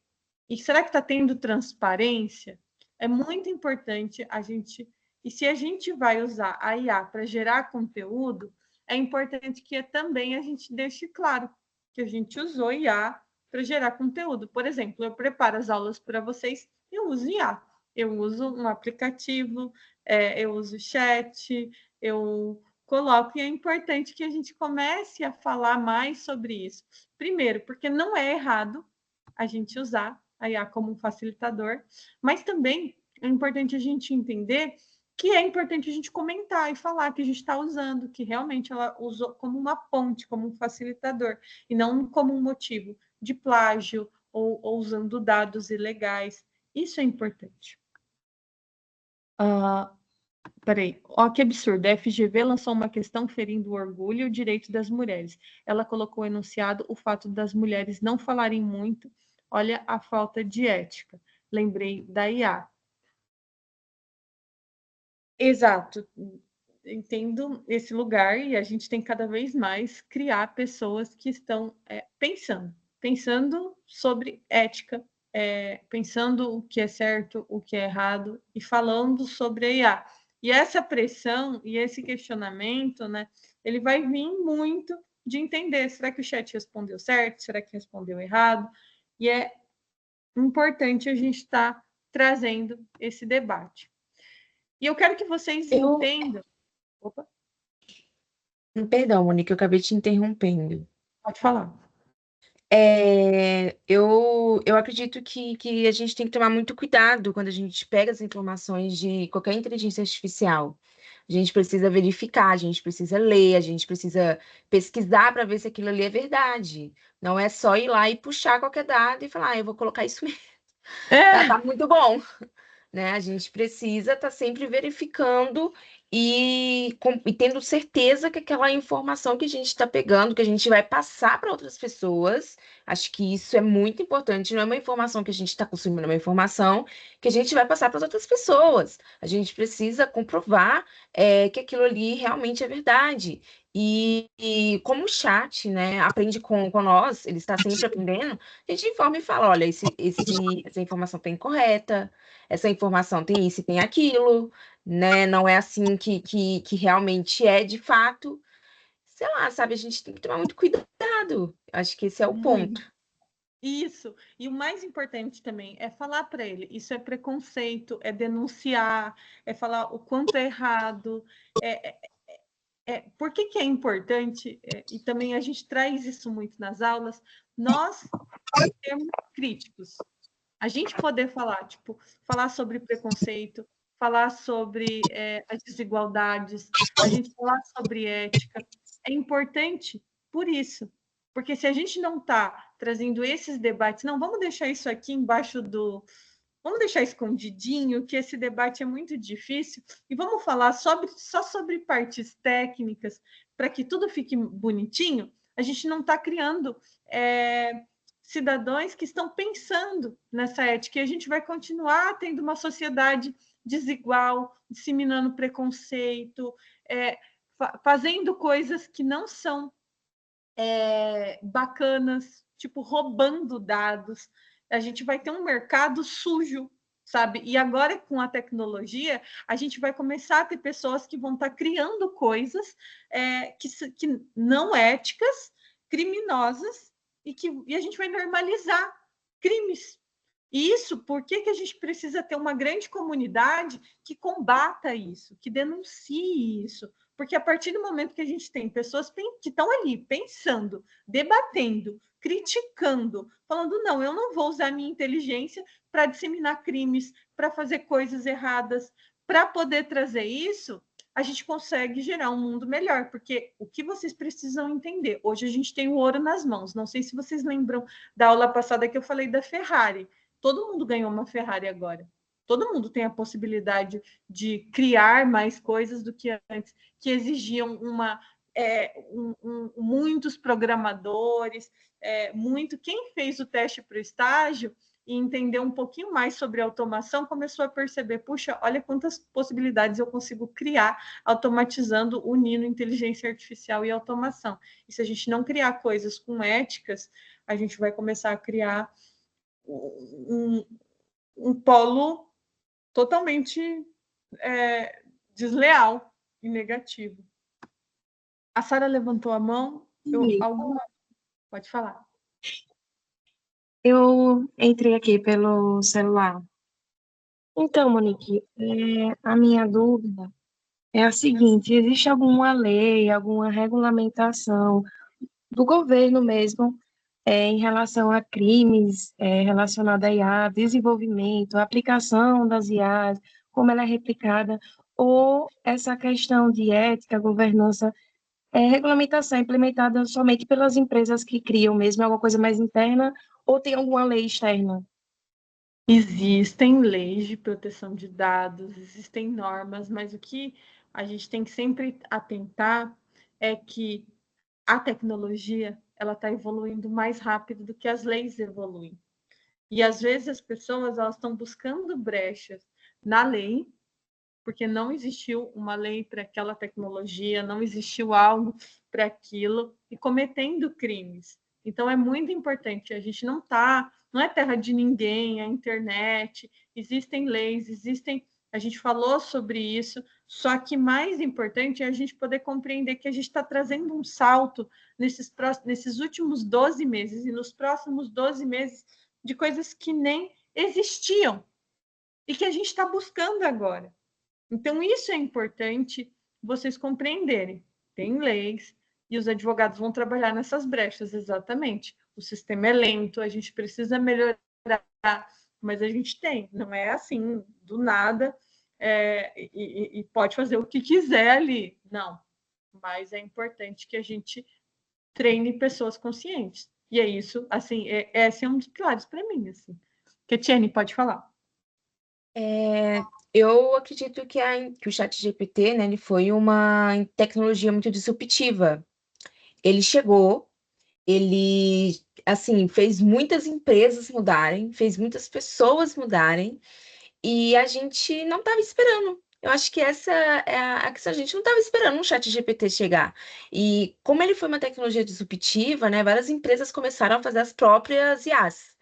E será que está tendo transparência? É muito importante a gente. E se a gente vai usar a IA para gerar conteúdo, é importante que também a gente deixe claro que a gente usou IA para gerar conteúdo. Por exemplo, eu preparo as aulas para vocês, eu uso IA. Eu uso um aplicativo, eu uso chat, eu coloco, e é importante que a gente comece a falar mais sobre isso. Primeiro, porque não é errado a gente usar a IA como um facilitador, mas também é importante a gente entender que é importante a gente comentar e falar que a gente está usando, que realmente ela usou como uma ponte, como um facilitador, e não como um motivo de plágio ou usando dados ilegais. Isso é importante. Peraí, ó, que absurdo. A FGV lançou uma questão ferindo o orgulho e o direito das mulheres. Ela colocou enunciado o fato das mulheres não falarem muito. Olha a falta de ética. Lembrei da IA. Exato. Entendo esse lugar e a gente tem cada vez mais criar pessoas que estão pensando sobre ética, pensando o que é certo, o que é errado e falando sobre a IA. E essa pressão e esse questionamento, né, ele vai vir muito de entender, será que o chat respondeu certo? Será que respondeu errado? E é importante a gente estar trazendo esse debate. E eu quero que vocês entendam. Opa, Perdão, Monique, eu acabei te interrompendo. pode falar. Eu acredito que a gente tem que tomar muito cuidado quando a gente pega as informações de qualquer inteligência artificial. A gente precisa verificar, a gente precisa ler, a gente precisa pesquisar para ver se aquilo ali é verdade. Não é só ir lá e puxar qualquer dado e falar, eu vou colocar isso mesmo. Tá muito bom. Né? A gente precisa estar sempre verificando e tendo certeza que aquela informação que a gente está pegando, que a gente vai passar para outras pessoas, acho que isso é muito importante. Não é uma informação que a gente está consumindo, é uma informação que a gente vai passar para as outras pessoas. A gente precisa comprovar que aquilo ali realmente é verdade. E como o chat, né, aprende com nós, ele está sempre aprendendo, a gente informa e fala, olha, essa informação está incorreta, essa informação tem isso e tem aquilo, né? Não é assim que realmente é de fato. Sei lá, sabe? A gente tem que tomar muito cuidado. Acho que esse é o ponto. Isso. E o mais importante também é falar para ele: isso é preconceito, é denunciar, é falar o quanto é errado. Por que é importante? E também a gente traz isso muito nas aulas. Nós sermos críticos. A gente poder falar, tipo, falar sobre preconceito, falar sobre as desigualdades, a gente falar sobre ética, é importante por isso. Porque se a gente não está trazendo esses debates, não, vamos deixar isso aqui embaixo do. Vamos deixar escondidinho, que esse debate é muito difícil, e vamos falar só sobre partes técnicas, para que tudo fique bonitinho. A gente não está criando cidadãos que estão pensando nessa ética, e a gente vai continuar tendo uma sociedade desigual, disseminando preconceito, fazendo coisas que não são bacanas, tipo roubando dados. A gente vai ter um mercado sujo, sabe? E agora, com a tecnologia, a gente vai começar a ter pessoas que vão estar criando coisas que não éticas, criminosas, e a gente vai normalizar crimes. E isso, por que a gente precisa ter uma grande comunidade que combata isso, que denuncie isso? Porque a partir do momento que a gente tem pessoas que estão ali pensando, debatendo, criticando, falando, não, eu não vou usar minha inteligência para disseminar crimes, para fazer coisas erradas, para poder trazer isso, a gente consegue gerar um mundo melhor, porque o que vocês precisam entender, hoje a gente tem o ouro nas mãos, não sei se vocês lembram da aula passada que eu falei da Ferrari, todo mundo ganhou uma Ferrari agora, todo mundo tem a possibilidade de criar mais coisas do que antes, que exigiam muitos programadores, quem fez o teste para o estágio e entendeu um pouquinho mais sobre automação, começou a perceber, puxa, olha quantas possibilidades eu consigo criar automatizando, unindo inteligência artificial e automação. E se a gente não criar coisas com éticas, a gente vai começar a criar um polo totalmente desleal e negativo. A Sara levantou a mão. Pode falar. Eu entrei aqui pelo celular. Então, Monique, a minha dúvida é a seguinte: existe alguma lei, alguma regulamentação do governo mesmo em relação a crimes relacionados à IA, desenvolvimento, aplicação das IAs, como ela é replicada, ou essa questão de ética, governança, regulamentação implementada somente pelas empresas que criam mesmo, é alguma coisa mais interna, ou tem alguma lei externa? Existem leis de proteção de dados, existem normas, mas o que a gente tem que sempre atentar é que a tecnologia ela está evoluindo mais rápido do que as leis evoluem. E às vezes as pessoas elas estão buscando brechas na lei, porque não existiu uma lei para aquela tecnologia, não existiu algo para aquilo, e cometendo crimes. Então é muito importante, a gente não é terra de ninguém, a internet, existem leis, a gente falou sobre isso, só que mais importante é a gente poder compreender que a gente está trazendo um salto nesses últimos 12 meses e nos próximos 12 meses de coisas que nem existiam e que a gente está buscando agora. Então, isso é importante vocês compreenderem. Tem leis e os advogados vão trabalhar nessas brechas, exatamente. O sistema é lento, a gente precisa melhorar, mas a gente tem. Não é assim, do nada, e pode fazer o que quiser ali. Não. Mas é importante que a gente treine pessoas conscientes. E é isso, assim, esse é um dos pilares para mim. Assim. Ketiene, pode falar. Eu acredito que o ChatGPT, né, ele foi uma tecnologia muito disruptiva. Ele chegou, ele, assim, fez muitas empresas mudarem, fez muitas pessoas mudarem, e a gente não estava esperando. Eu acho que essa é a questão. A gente não estava esperando um ChatGPT chegar. E como ele foi uma tecnologia disruptiva, né, várias empresas começaram a fazer as próprias IAs.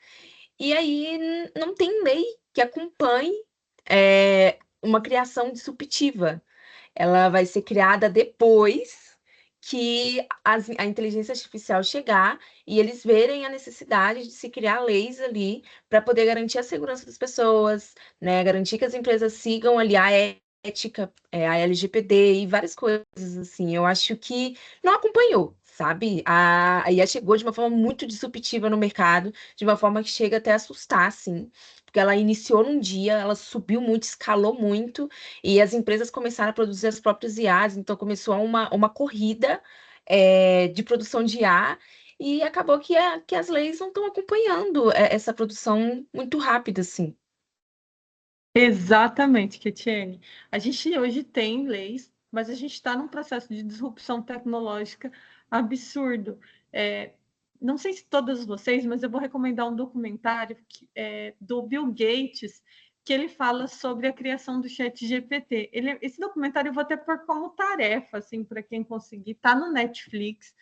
E aí não tem lei que acompanhe uma criação disruptiva. Ela vai ser criada depois que a inteligência artificial chegar e eles verem a necessidade de se criar leis ali para poder garantir a segurança das pessoas, né? Garantir que as empresas sigam ali a ética, a LGPD e várias coisas assim. Eu acho que não acompanhou. Sabe? A IA chegou de uma forma muito disruptiva no mercado, de uma forma que chega até a assustar, assim, porque ela iniciou num dia, ela subiu muito, escalou muito, e as empresas começaram a produzir as próprias IAs, então começou uma corrida de produção de IA, e acabou que as leis não estão acompanhando essa produção muito rápida, assim. Exatamente, Ketiene. A gente hoje tem leis, mas a gente está num processo de disrupção tecnológica absurdo. Não sei se todas vocês, mas eu vou recomendar um documentário do Bill Gates, que ele fala sobre a criação do ChatGPT. Esse documentário eu vou até pôr como tarefa, assim, para quem conseguir. Está no Netflix.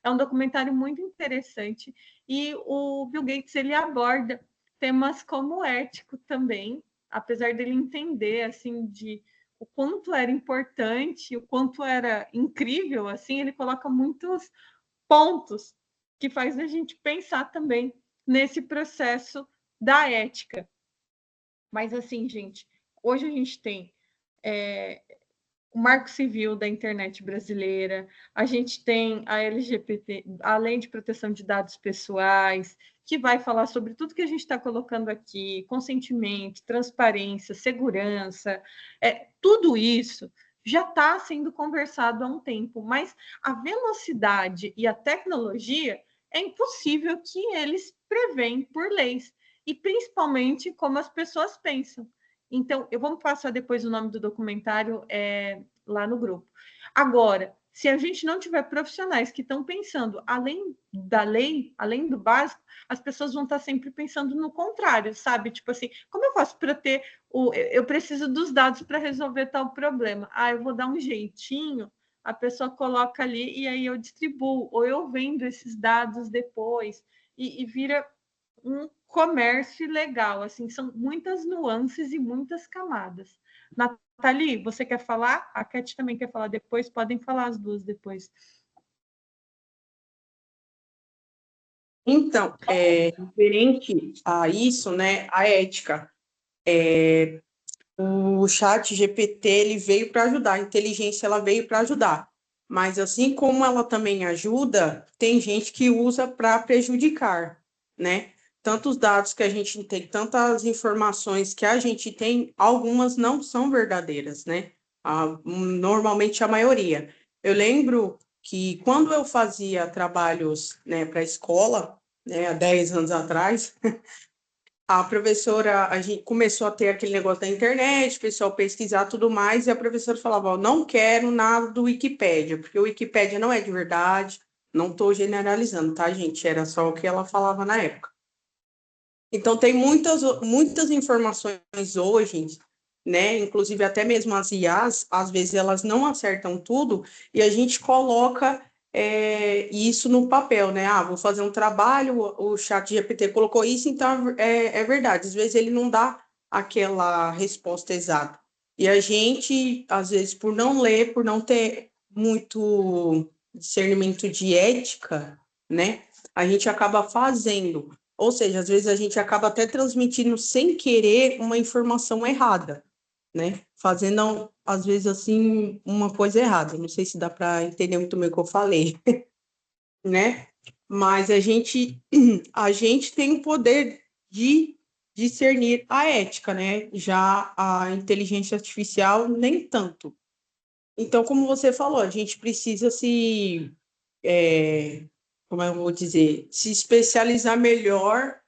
É um documentário muito interessante e o Bill Gates ele aborda temas como ético também, apesar dele entender assim de o quanto era importante, o quanto era incrível, assim, ele coloca muitos pontos que faz a gente pensar também nesse processo da ética. Mas assim, gente, hoje a gente tem o Marco Civil da internet brasileira, a gente tem a LGBT, a Lei de Proteção de Dados Pessoais, que vai falar sobre tudo que a gente está colocando aqui, consentimento, transparência, segurança, tudo isso já está sendo conversado há um tempo, mas a velocidade e a tecnologia é impossível que eles preveem por leis, e principalmente como as pessoas pensam. Então, eu vou passar depois o nome do documentário lá no grupo. Agora, se a gente não tiver profissionais que estão pensando além da lei, além do básico, as pessoas vão estar sempre pensando no contrário, sabe? Tipo assim, como eu faço para ter eu preciso dos dados para resolver tal problema? Ah, eu vou dar um jeitinho, a pessoa coloca ali e aí eu distribuo, ou eu vendo esses dados depois, e vira um comércio legal, assim, são muitas nuances e muitas camadas. Nathalie, você quer falar? A Cat também quer falar depois, podem falar as duas depois. Então, referente a isso, né, a ética, o chat GPT ele veio para ajudar, a inteligência ela veio para ajudar, Mas assim como ela também ajuda, tem gente que usa para prejudicar, né? Tantos dados que a gente tem, tantas informações que a gente tem, algumas não são verdadeiras, né? Normalmente a maioria. Eu lembro que quando eu fazia trabalhos, né, para a escola, né, há 10 anos atrás, a professora, a gente começou a ter aquele negócio da internet, o pessoal pesquisar tudo mais, e a professora falava, ó, não quero nada do Wikipédia, porque o Wikipédia não é de verdade, não estou generalizando, tá, gente? Era só o que ela falava na época. Então, tem muitas informações hoje, né? Inclusive, até mesmo as IAs, às vezes elas não acertam tudo, e a gente coloca isso no papel, né? Ah, vou fazer um trabalho, o chat GPT colocou isso, então é verdade. Às vezes ele não dá aquela resposta exata. E a gente, às vezes, por não ler, por não ter muito discernimento de ética, né? A gente acaba fazendo. Ou seja, às vezes a gente acaba até transmitindo sem querer uma informação errada, né? Fazendo, às vezes, assim, uma coisa errada. Não sei se dá para entender muito bem o que eu falei, né? Mas a gente tem o poder de discernir a ética, né? Já a inteligência artificial, nem tanto. Então, como você falou, a gente precisa como eu vou dizer, se especializar melhor,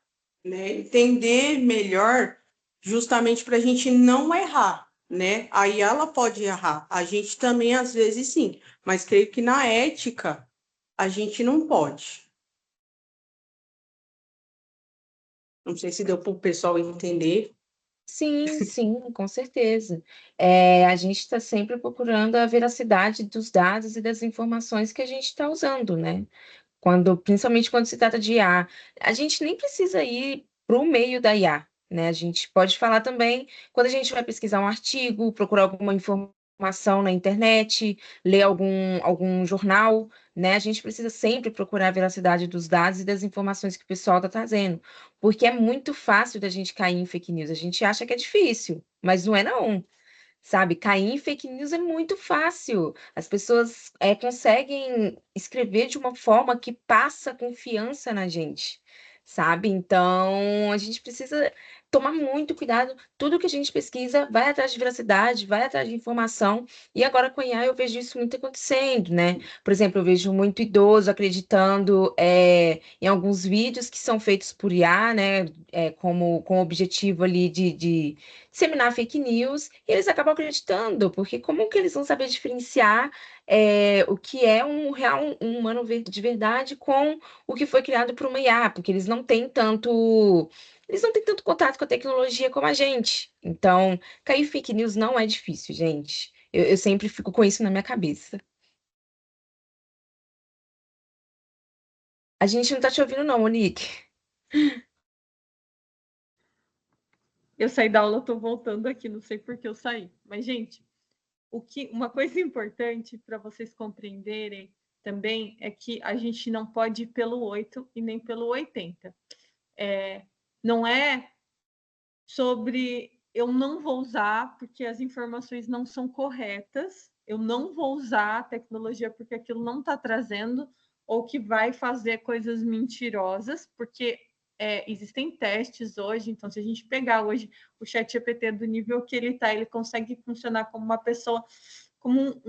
né? Entender melhor, justamente para a gente não errar, né? Aí ela pode errar, a gente também às vezes sim, mas creio que na ética a gente não pode. Não sei se deu para o pessoal entender. Sim, sim, com certeza. A gente está sempre procurando a veracidade dos dados e das informações que a gente está usando, né? Principalmente quando se trata de IA, a gente nem precisa ir para o meio da IA, né? A gente pode falar também quando a gente vai pesquisar um artigo, procurar alguma informação na internet, ler algum jornal, né? A gente precisa sempre procurar a veracidade dos dados e das informações que o pessoal está trazendo, porque é muito fácil da gente cair em fake news. A gente acha que é difícil, mas não é não. Sabe, cair em fake news é muito fácil. As pessoas conseguem escrever de uma forma que passa confiança na gente, sabe? Então, a gente precisa tomar muito cuidado. Tudo que a gente pesquisa, vai atrás de veracidade, vai atrás de informação. E agora com a IA eu vejo isso muito acontecendo, né? Por exemplo, eu vejo muito idoso acreditando em alguns vídeos que são feitos por IA, né? Com o objetivo ali de disseminar fake news, e eles acabam acreditando, porque como que eles vão saber diferenciar o que é um real um humano de verdade com o que foi criado por uma IA, porque eles não têm tanto contato com a tecnologia como a gente. Então, cair fake news não é difícil, gente. Eu sempre fico com isso na minha cabeça. A gente não tá te ouvindo, não, Monique. Eu saí da aula, estou voltando aqui, não sei por que eu saí. Mas, gente, uma coisa importante para vocês compreenderem também é que a gente não pode ir pelo 8 e nem pelo 80. Não é sobre eu não vou usar porque as informações não são corretas, eu não vou usar a tecnologia porque aquilo não está trazendo, ou que vai fazer coisas mentirosas, porque existem testes hoje, então se a gente pegar hoje o ChatGPT do nível que ele está, ele consegue funcionar como uma pessoa, como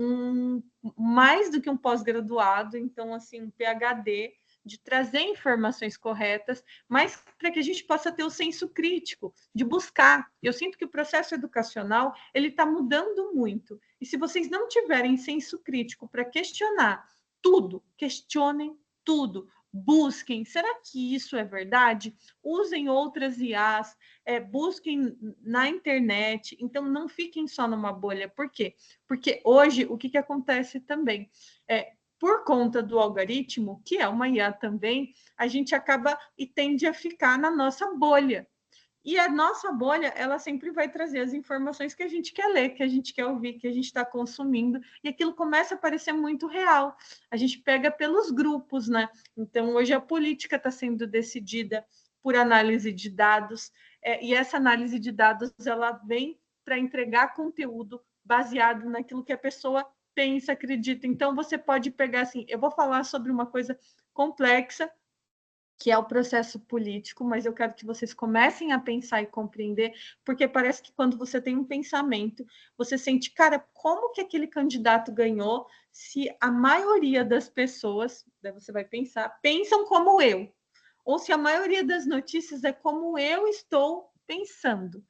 mais do que um pós-graduado, então assim, um PhD, de trazer informações corretas, mas para que a gente possa ter o senso crítico, de buscar. Eu sinto que o processo educacional ele está mudando muito. E se vocês não tiverem senso crítico para questionar tudo, questionem tudo. Busquem, será que isso é verdade? Usem outras IAs, busquem na internet. Então, não fiquem só numa bolha. Por quê? Porque hoje, o que acontece também? Por conta do algoritmo, que é uma IA também, a gente acaba e tende a ficar na nossa bolha. E a nossa bolha, ela sempre vai trazer as informações que a gente quer ler, que a gente quer ouvir, que a gente está consumindo, e aquilo começa a parecer muito real. A gente pega pelos grupos, né? Então, hoje a política está sendo decidida por análise de dados, e essa análise de dados, ela vem para entregar conteúdo baseado naquilo que a pessoa pensa, acredita. Então, você pode pegar assim, eu vou falar sobre uma coisa complexa, que é o processo político, mas eu quero que vocês comecem a pensar e compreender, porque parece que quando você tem um pensamento, você sente, cara, como que aquele candidato ganhou se a maioria das pessoas, daí você vai pensar, pensam como eu, ou se a maioria das notícias é como eu estou pensando.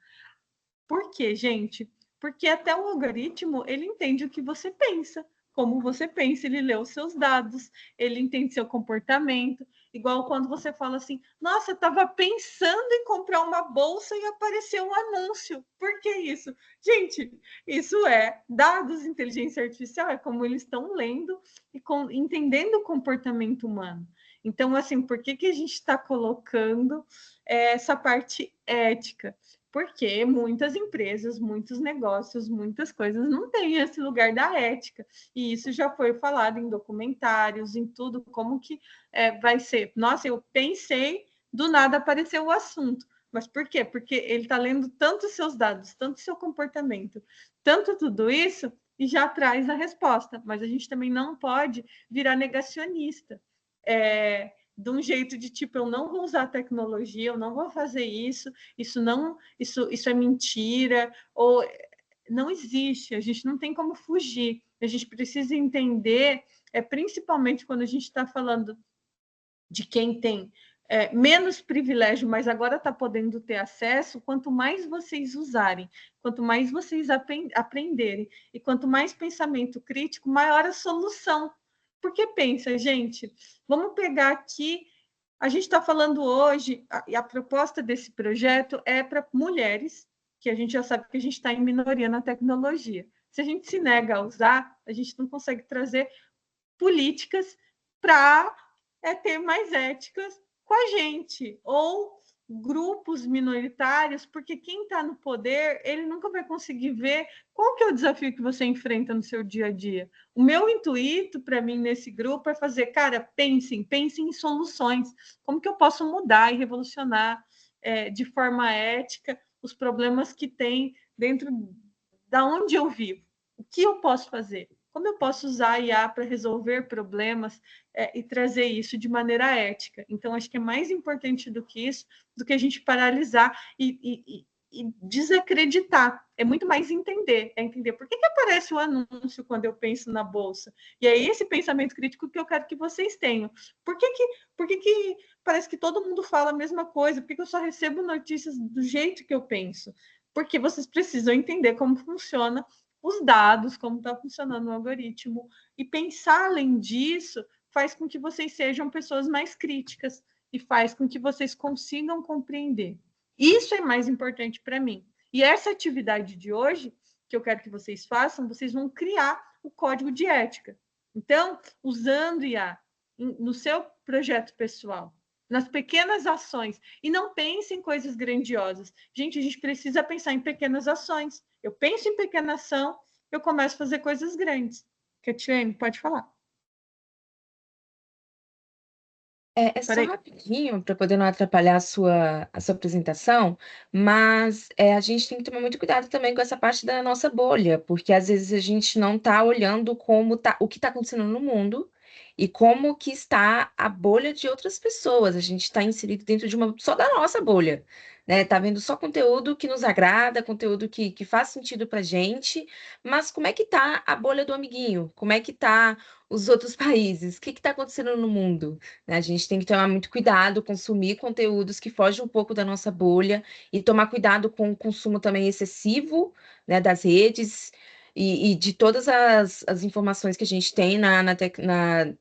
Por quê, gente? Porque até o algoritmo, ele entende o que você pensa, como você pensa, ele lê os seus dados, ele entende seu comportamento. Igual quando você fala assim, nossa, eu estava pensando em comprar uma bolsa e apareceu um anúncio. Por que isso? Gente, isso é dados de inteligência artificial, é como eles estão lendo e entendendo o comportamento humano. Então, assim, por que a gente está colocando essa parte ética? Porque muitas empresas, muitos negócios, muitas coisas não têm esse lugar da ética. E isso já foi falado em documentários, em tudo, como que vai ser. Nossa, eu pensei, do nada apareceu o assunto. Mas por quê? Porque ele está lendo tanto os seus dados, tanto o seu comportamento, tanto tudo isso, e já traz a resposta. Mas a gente também não pode virar negacionista. De um jeito de tipo, eu não vou usar tecnologia, eu não vou fazer isso, isso é mentira, ou não existe, a gente não tem como fugir, a gente precisa entender, principalmente quando a gente está falando de quem tem menos privilégio, mas agora está podendo ter acesso, quanto mais vocês usarem, quanto mais vocês aprenderem, e quanto mais pensamento crítico, maior a solução. Porque pensa, gente, vamos pegar aqui, a gente está falando hoje, e a proposta desse projeto é para mulheres, que a gente já sabe que a gente está em minoria na tecnologia. Se a gente se nega a usar, a gente não consegue trazer políticas para ter mais éticas com a gente, ou grupos minoritários, porque quem está no poder, ele nunca vai conseguir ver qual que é o desafio que você enfrenta no seu dia a dia. O meu intuito para mim nesse grupo é fazer, cara, pensem em soluções. Como que eu posso mudar e revolucionar de forma ética os problemas que tem dentro da onde eu vivo? O que eu posso fazer? Como eu posso usar a IA para resolver problemas e trazer isso de maneira ética? Então, acho que é mais importante do que isso, do que a gente paralisar e desacreditar. É muito mais entender, por que aparece o anúncio quando eu penso na bolsa? E é esse pensamento crítico que eu quero que vocês tenham. Por que parece que todo mundo fala a mesma coisa? Por que eu só recebo notícias do jeito que eu penso? Porque vocês precisam entender como funciona os dados, como está funcionando o algoritmo, e pensar além disso faz com que vocês sejam pessoas mais críticas e faz com que vocês consigam compreender. Isso é mais importante para mim. E essa atividade de hoje, que eu quero que vocês façam, vocês vão criar o código de ética. Então, usando IA no seu projeto pessoal, nas pequenas ações, e não pense em coisas grandiosas. Gente, a gente precisa pensar em pequenas ações. Eu penso em pequena ação, eu começo a fazer coisas grandes. Catilene, pode falar. Só rapidinho, para poder não atrapalhar a sua apresentação, mas a gente tem que tomar muito cuidado também com essa parte da nossa bolha, porque às vezes a gente não está olhando o que está acontecendo no mundo e como que está a bolha de outras pessoas. A gente está inserido dentro de só da nossa bolha, né? Tá vendo só conteúdo que nos agrada, conteúdo que faz sentido para gente, mas como é que tá a bolha do amiguinho? Como é que tá os outros países? O que está acontecendo no mundo? Né? A gente tem que tomar muito cuidado, consumir conteúdos que fogem um pouco da nossa bolha e tomar cuidado com o consumo também excessivo, né, das redes e de todas as informações que a gente tem na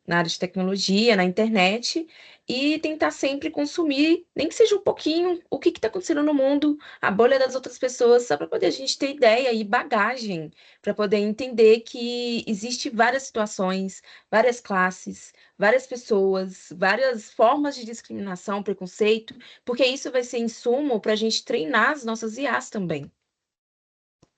área de tecnologia, na internet, e tentar sempre consumir, nem que seja um pouquinho, o que está acontecendo no mundo, a bolha das outras pessoas, só para poder a gente ter ideia e bagagem, para poder entender que existe várias situações, várias classes, várias pessoas, várias formas de discriminação, preconceito, porque isso vai ser insumo para a gente treinar as nossas IAs também.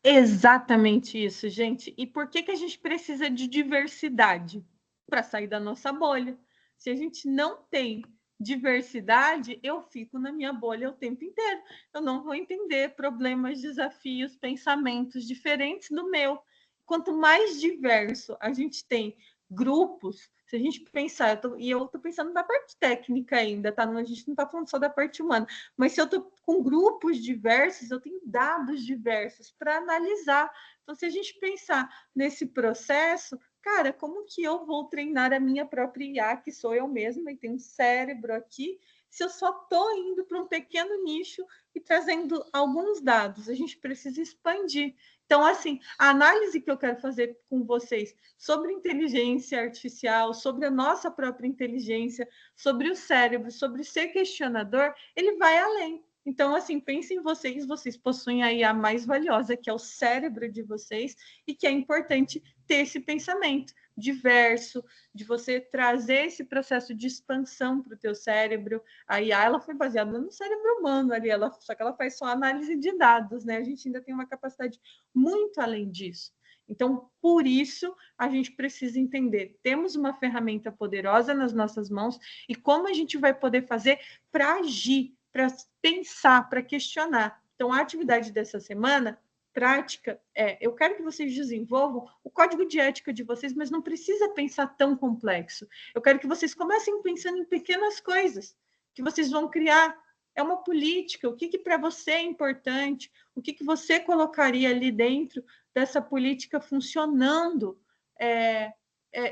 Exatamente isso, gente. E por que a gente precisa de diversidade? Para sair da nossa bolha. Se a gente não tem diversidade, eu fico na minha bolha o tempo inteiro. Eu não vou entender problemas, desafios, pensamentos diferentes do meu. quanto mais diverso a gente tem grupos, se a gente pensar, eu estou pensando na parte técnica ainda, tá? A gente não está falando só da parte humana, mas se eu estou com grupos diversos, eu tenho dados diversos para analisar. Então, se a gente pensar nesse processo, cara, como que eu vou treinar a minha própria IA, que sou eu mesma e tenho um cérebro aqui, se eu só estou indo para um pequeno nicho e trazendo alguns dados? A gente precisa expandir. Então, assim, a análise que eu quero fazer com vocês sobre inteligência artificial, sobre a nossa própria inteligência, sobre o cérebro, sobre ser questionador, ele vai além. Então, assim, pensem em vocês possuem a IA mais valiosa, que é o cérebro de vocês, e que é importante ter esse pensamento diverso, de você trazer esse processo de expansão para o teu cérebro. A IA, ela foi baseada no cérebro humano ali, só que ela faz só análise de dados, né? A gente ainda tem uma capacidade muito além disso. Então, por isso, a gente precisa entender, temos uma ferramenta poderosa nas nossas mãos e como a gente vai poder fazer para agir, para pensar, para questionar. Então, a atividade dessa semana, prática, eu quero que vocês desenvolvam o código de ética de vocês, mas não precisa pensar tão complexo. Eu quero que vocês comecem pensando em pequenas coisas que vocês vão criar. É uma política, o que para você é importante, o que você colocaria ali dentro dessa política funcionando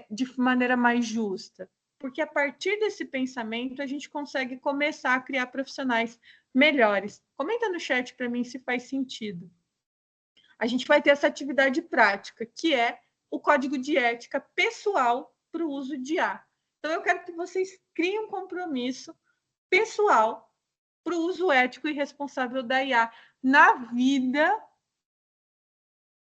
de maneira mais justa. Porque a partir desse pensamento a gente consegue começar a criar profissionais melhores. Comenta no chat para mim se faz sentido. A gente vai ter essa atividade prática, que é o código de ética pessoal para o uso de IA. Então, eu quero que vocês criem um compromisso pessoal para o uso ético e responsável da IA na vida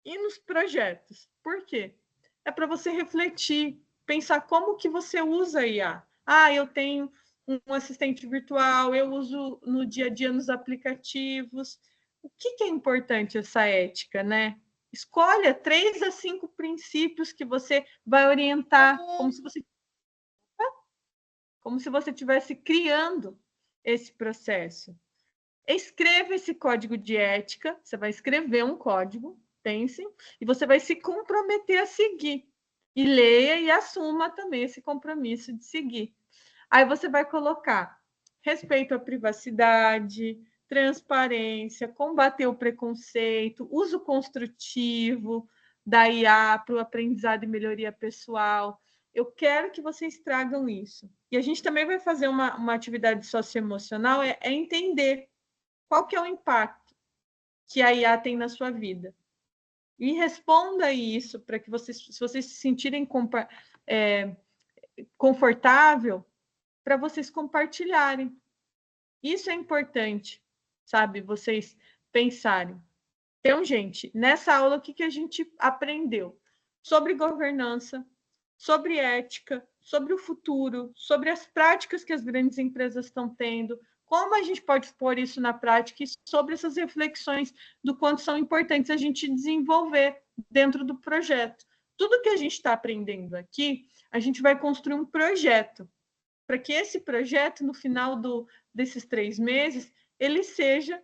e nos projetos. Por quê? É para você refletir, pensar como que você usa a IA. Eu tenho um assistente virtual, eu uso no dia a dia nos aplicativos. O que é importante essa ética, né? Escolha 3 a 5 princípios que você vai orientar, como se você estivesse criando esse processo. Escreva esse código de ética, você vai escrever um código, pense, e você vai se comprometer a seguir. E leia e assuma também esse compromisso de seguir. Aí você vai colocar respeito à privacidade, transparência, combater o preconceito, uso construtivo da IA para o aprendizado e melhoria pessoal. Eu quero que vocês tragam isso. E a gente também vai fazer uma atividade socioemocional, é entender qual que é o impacto que a IA tem na sua vida. E responda isso para que vocês, se vocês se sentirem confortável, para vocês compartilharem. Isso é importante, sabe? Vocês pensarem. Então, gente, nessa aula, o que a gente aprendeu? Sobre governança, sobre ética, sobre o futuro, sobre as práticas que as grandes empresas estão tendo, como a gente pode pôr isso na prática e sobre essas reflexões do quanto são importantes a gente desenvolver dentro do projeto. Tudo que a gente está aprendendo aqui, a gente vai construir um projeto, para que esse projeto, no final desses 3 meses, ele seja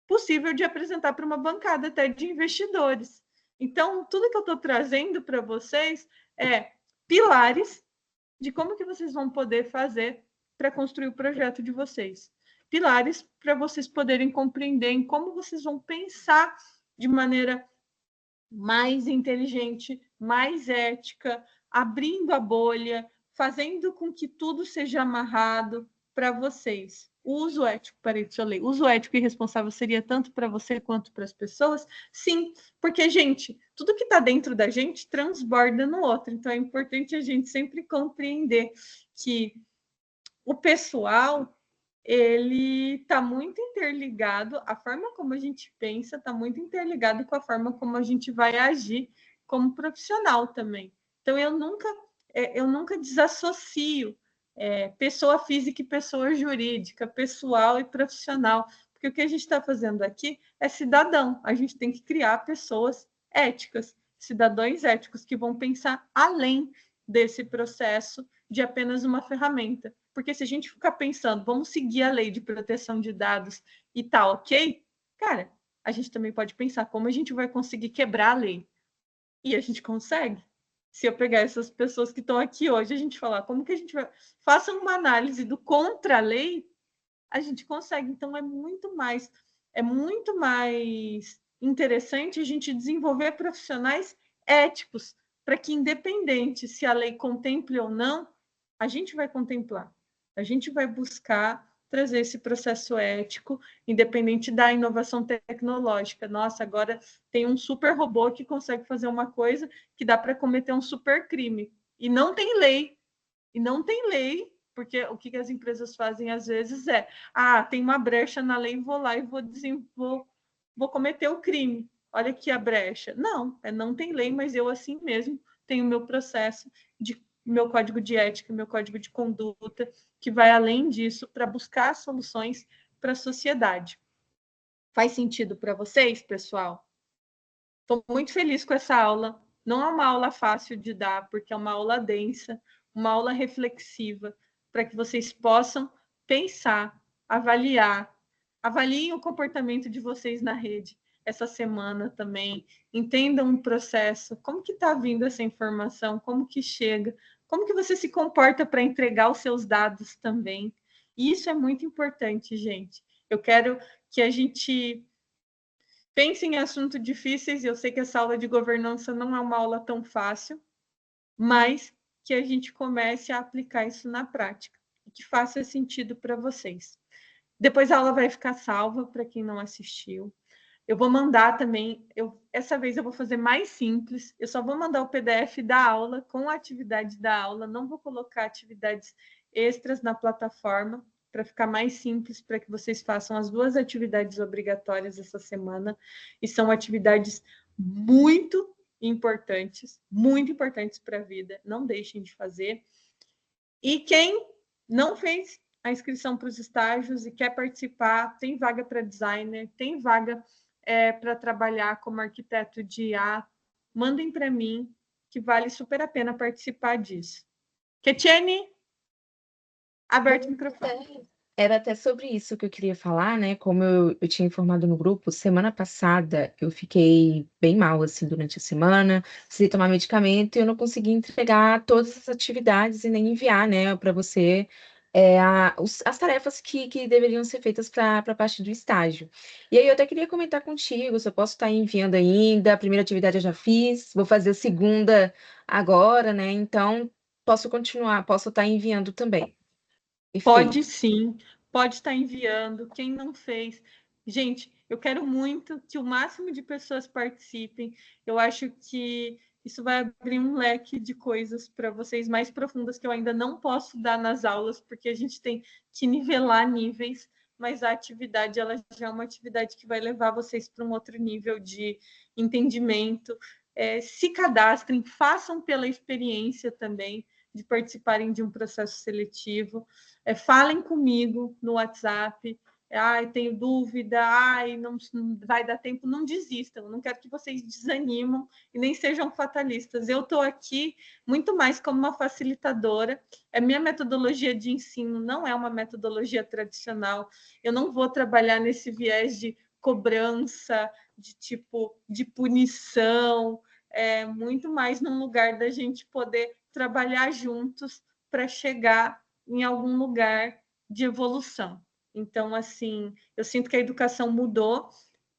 possível de apresentar para uma bancada até de investidores. Então, tudo que eu estou trazendo para vocês é pilares de como que vocês vão poder fazer para construir o projeto de vocês. Pilares para vocês poderem compreender em como vocês vão pensar de maneira mais inteligente, mais ética, abrindo a bolha, fazendo com que tudo seja amarrado para vocês. O uso ético, peraí, deixa eu ler. O uso ético e responsável seria tanto para você quanto para as pessoas? Sim, porque, gente, tudo que está dentro da gente transborda no outro. Então, é importante a gente sempre compreender que o pessoal, ele está muito interligado, a forma como a gente pensa está muito interligado com a forma como a gente vai agir como profissional também. Então, eu nunca desassocio pessoa física e pessoa jurídica, pessoal e profissional, porque o que a gente está fazendo aqui é cidadão, a gente tem que criar pessoas éticas, cidadãos éticos que vão pensar além desse processo de apenas uma ferramenta. Porque se a gente ficar pensando, vamos seguir a lei de proteção de dados e tá ok, cara, a gente também pode pensar como a gente vai conseguir quebrar a lei. E a gente consegue. Se eu pegar essas pessoas que estão aqui hoje, a gente falar como que a gente vai... Faça uma análise do contra-lei, a gente consegue. Então, é muito mais interessante a gente desenvolver profissionais éticos, para que, independente se a lei contemple ou não, a gente vai contemplar. A gente vai buscar trazer esse processo ético, independente da inovação tecnológica. Nossa, agora tem um super robô que consegue fazer uma coisa que dá para cometer um super crime. E não tem lei. Porque o que as empresas fazem às vezes é: tem uma brecha na lei, vou lá e vou cometer o crime. Olha aqui a brecha. Não tem lei, mas eu assim mesmo tenho meu processo, meu código de ética, meu código de conduta, que vai além disso para buscar soluções para a sociedade. Faz sentido para vocês, pessoal? Estou muito feliz com essa aula. Não é uma aula fácil de dar, porque é uma aula densa, uma aula reflexiva, para que vocês possam pensar, avaliar. Avaliem o comportamento de vocês na rede essa semana também. Entendam o processo, como que está vindo essa informação, como que chega, como que você se comporta para entregar os seus dados também. E isso é muito importante, gente. Eu quero que a gente pense em assuntos difíceis. Eu sei que essa aula de governança não é uma aula tão fácil, mas que a gente comece a aplicar isso na prática e que faça sentido para vocês. Depois a aula vai ficar salva para quem não assistiu. Eu vou mandar também, essa vez eu vou fazer mais simples, eu só vou mandar o PDF da aula com a atividade da aula, não vou colocar atividades extras na plataforma, para ficar mais simples, para que vocês façam as 2 atividades obrigatórias essa semana, e são atividades muito importantes para a vida, não deixem de fazer. E quem não fez a inscrição para os estágios e quer participar, tem vaga para designer, tem vaga para trabalhar como arquiteto de IA, mandem para mim, que vale super a pena participar disso. Ketiane, aberto o microfone. Era até sobre isso que eu queria falar, né? Como eu tinha informado no grupo, semana passada eu fiquei bem mal, assim, durante a semana, precisei tomar medicamento e eu não consegui entregar todas as atividades e nem enviar, né, para você as tarefas que deveriam ser feitas para a parte do estágio. E aí eu até queria comentar contigo, se eu posso estar enviando ainda, a primeira atividade eu já fiz, vou fazer a segunda agora, né? Então, posso estar enviando também. Pode sim, pode estar enviando. Quem não fez, gente, eu quero muito que o máximo de pessoas participem. Eu acho que isso vai abrir um leque de coisas para vocês mais profundas que eu ainda não posso dar nas aulas, porque a gente tem que nivelar níveis, mas a atividade ela já é uma atividade que vai levar vocês para um outro nível de entendimento. Se cadastrem, façam pela experiência também de participarem de um processo seletivo. Falem comigo no WhatsApp. Tenho dúvida, não vai dar tempo. Não desistam, não quero que vocês desanimam e nem sejam fatalistas. Eu estou aqui muito mais como uma facilitadora. A minha metodologia de ensino não é uma metodologia tradicional. Eu não vou trabalhar nesse viés de cobrança, de punição, muito mais num lugar da gente poder trabalhar juntos para chegar em algum lugar de evolução. Então, assim, eu sinto que a educação mudou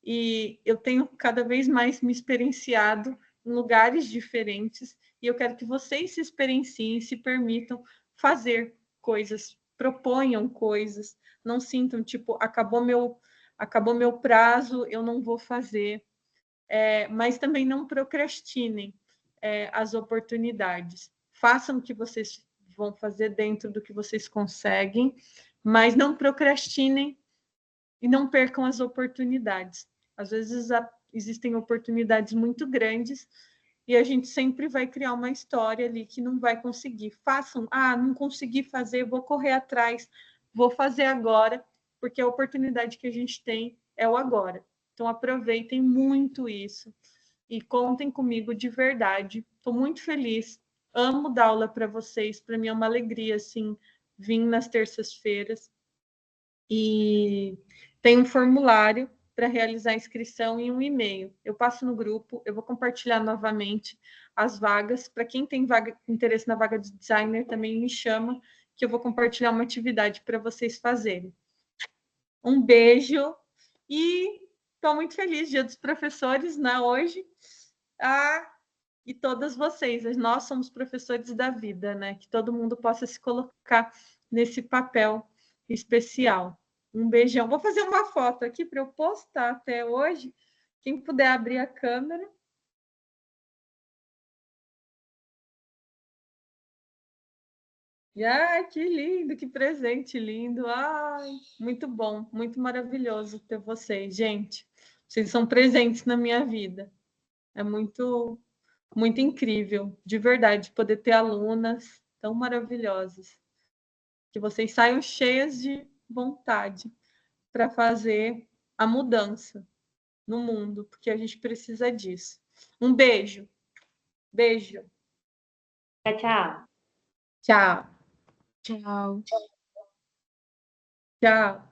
e eu tenho cada vez mais me experienciado em lugares diferentes e eu quero que vocês se experienciem, se permitam fazer coisas, proponham coisas, não sintam, acabou meu prazo, eu não vou fazer. Mas também não procrastinem as oportunidades. Façam o que vocês vão fazer dentro do que vocês conseguem, mas não procrastinem e não percam as oportunidades. Às vezes existem oportunidades muito grandes e a gente sempre vai criar uma história ali que não vai conseguir. Façam, não consegui fazer, vou correr atrás, vou fazer agora, porque a oportunidade que a gente tem é o agora. Então aproveitem muito isso e contem comigo de verdade. Estou muito feliz, amo dar aula para vocês, para mim é uma alegria assim vir nas terças-feiras. E tem um formulário para realizar a inscrição e um e-mail. Eu passo no grupo, eu vou compartilhar novamente as vagas. Para quem tem interesse na vaga de designer, também me chama, que eu vou compartilhar uma atividade para vocês fazerem. Um beijo e estou muito feliz, Dia dos Professores, né, hoje. E todas vocês, nós somos professores da vida, né? Que todo mundo possa se colocar nesse papel especial. Um beijão. Vou fazer uma foto aqui para eu postar até hoje. Quem puder abrir a câmera. Ai, que lindo, que presente lindo. Ai, muito bom, muito maravilhoso ter vocês, gente. Vocês são presentes na minha vida. É muito, muito incrível, de verdade, poder ter alunas tão maravilhosas. Que vocês saiam cheias de vontade para fazer a mudança no mundo, porque a gente precisa disso. Um beijo. Beijo. Tchau. Tchau. Tchau. Tchau.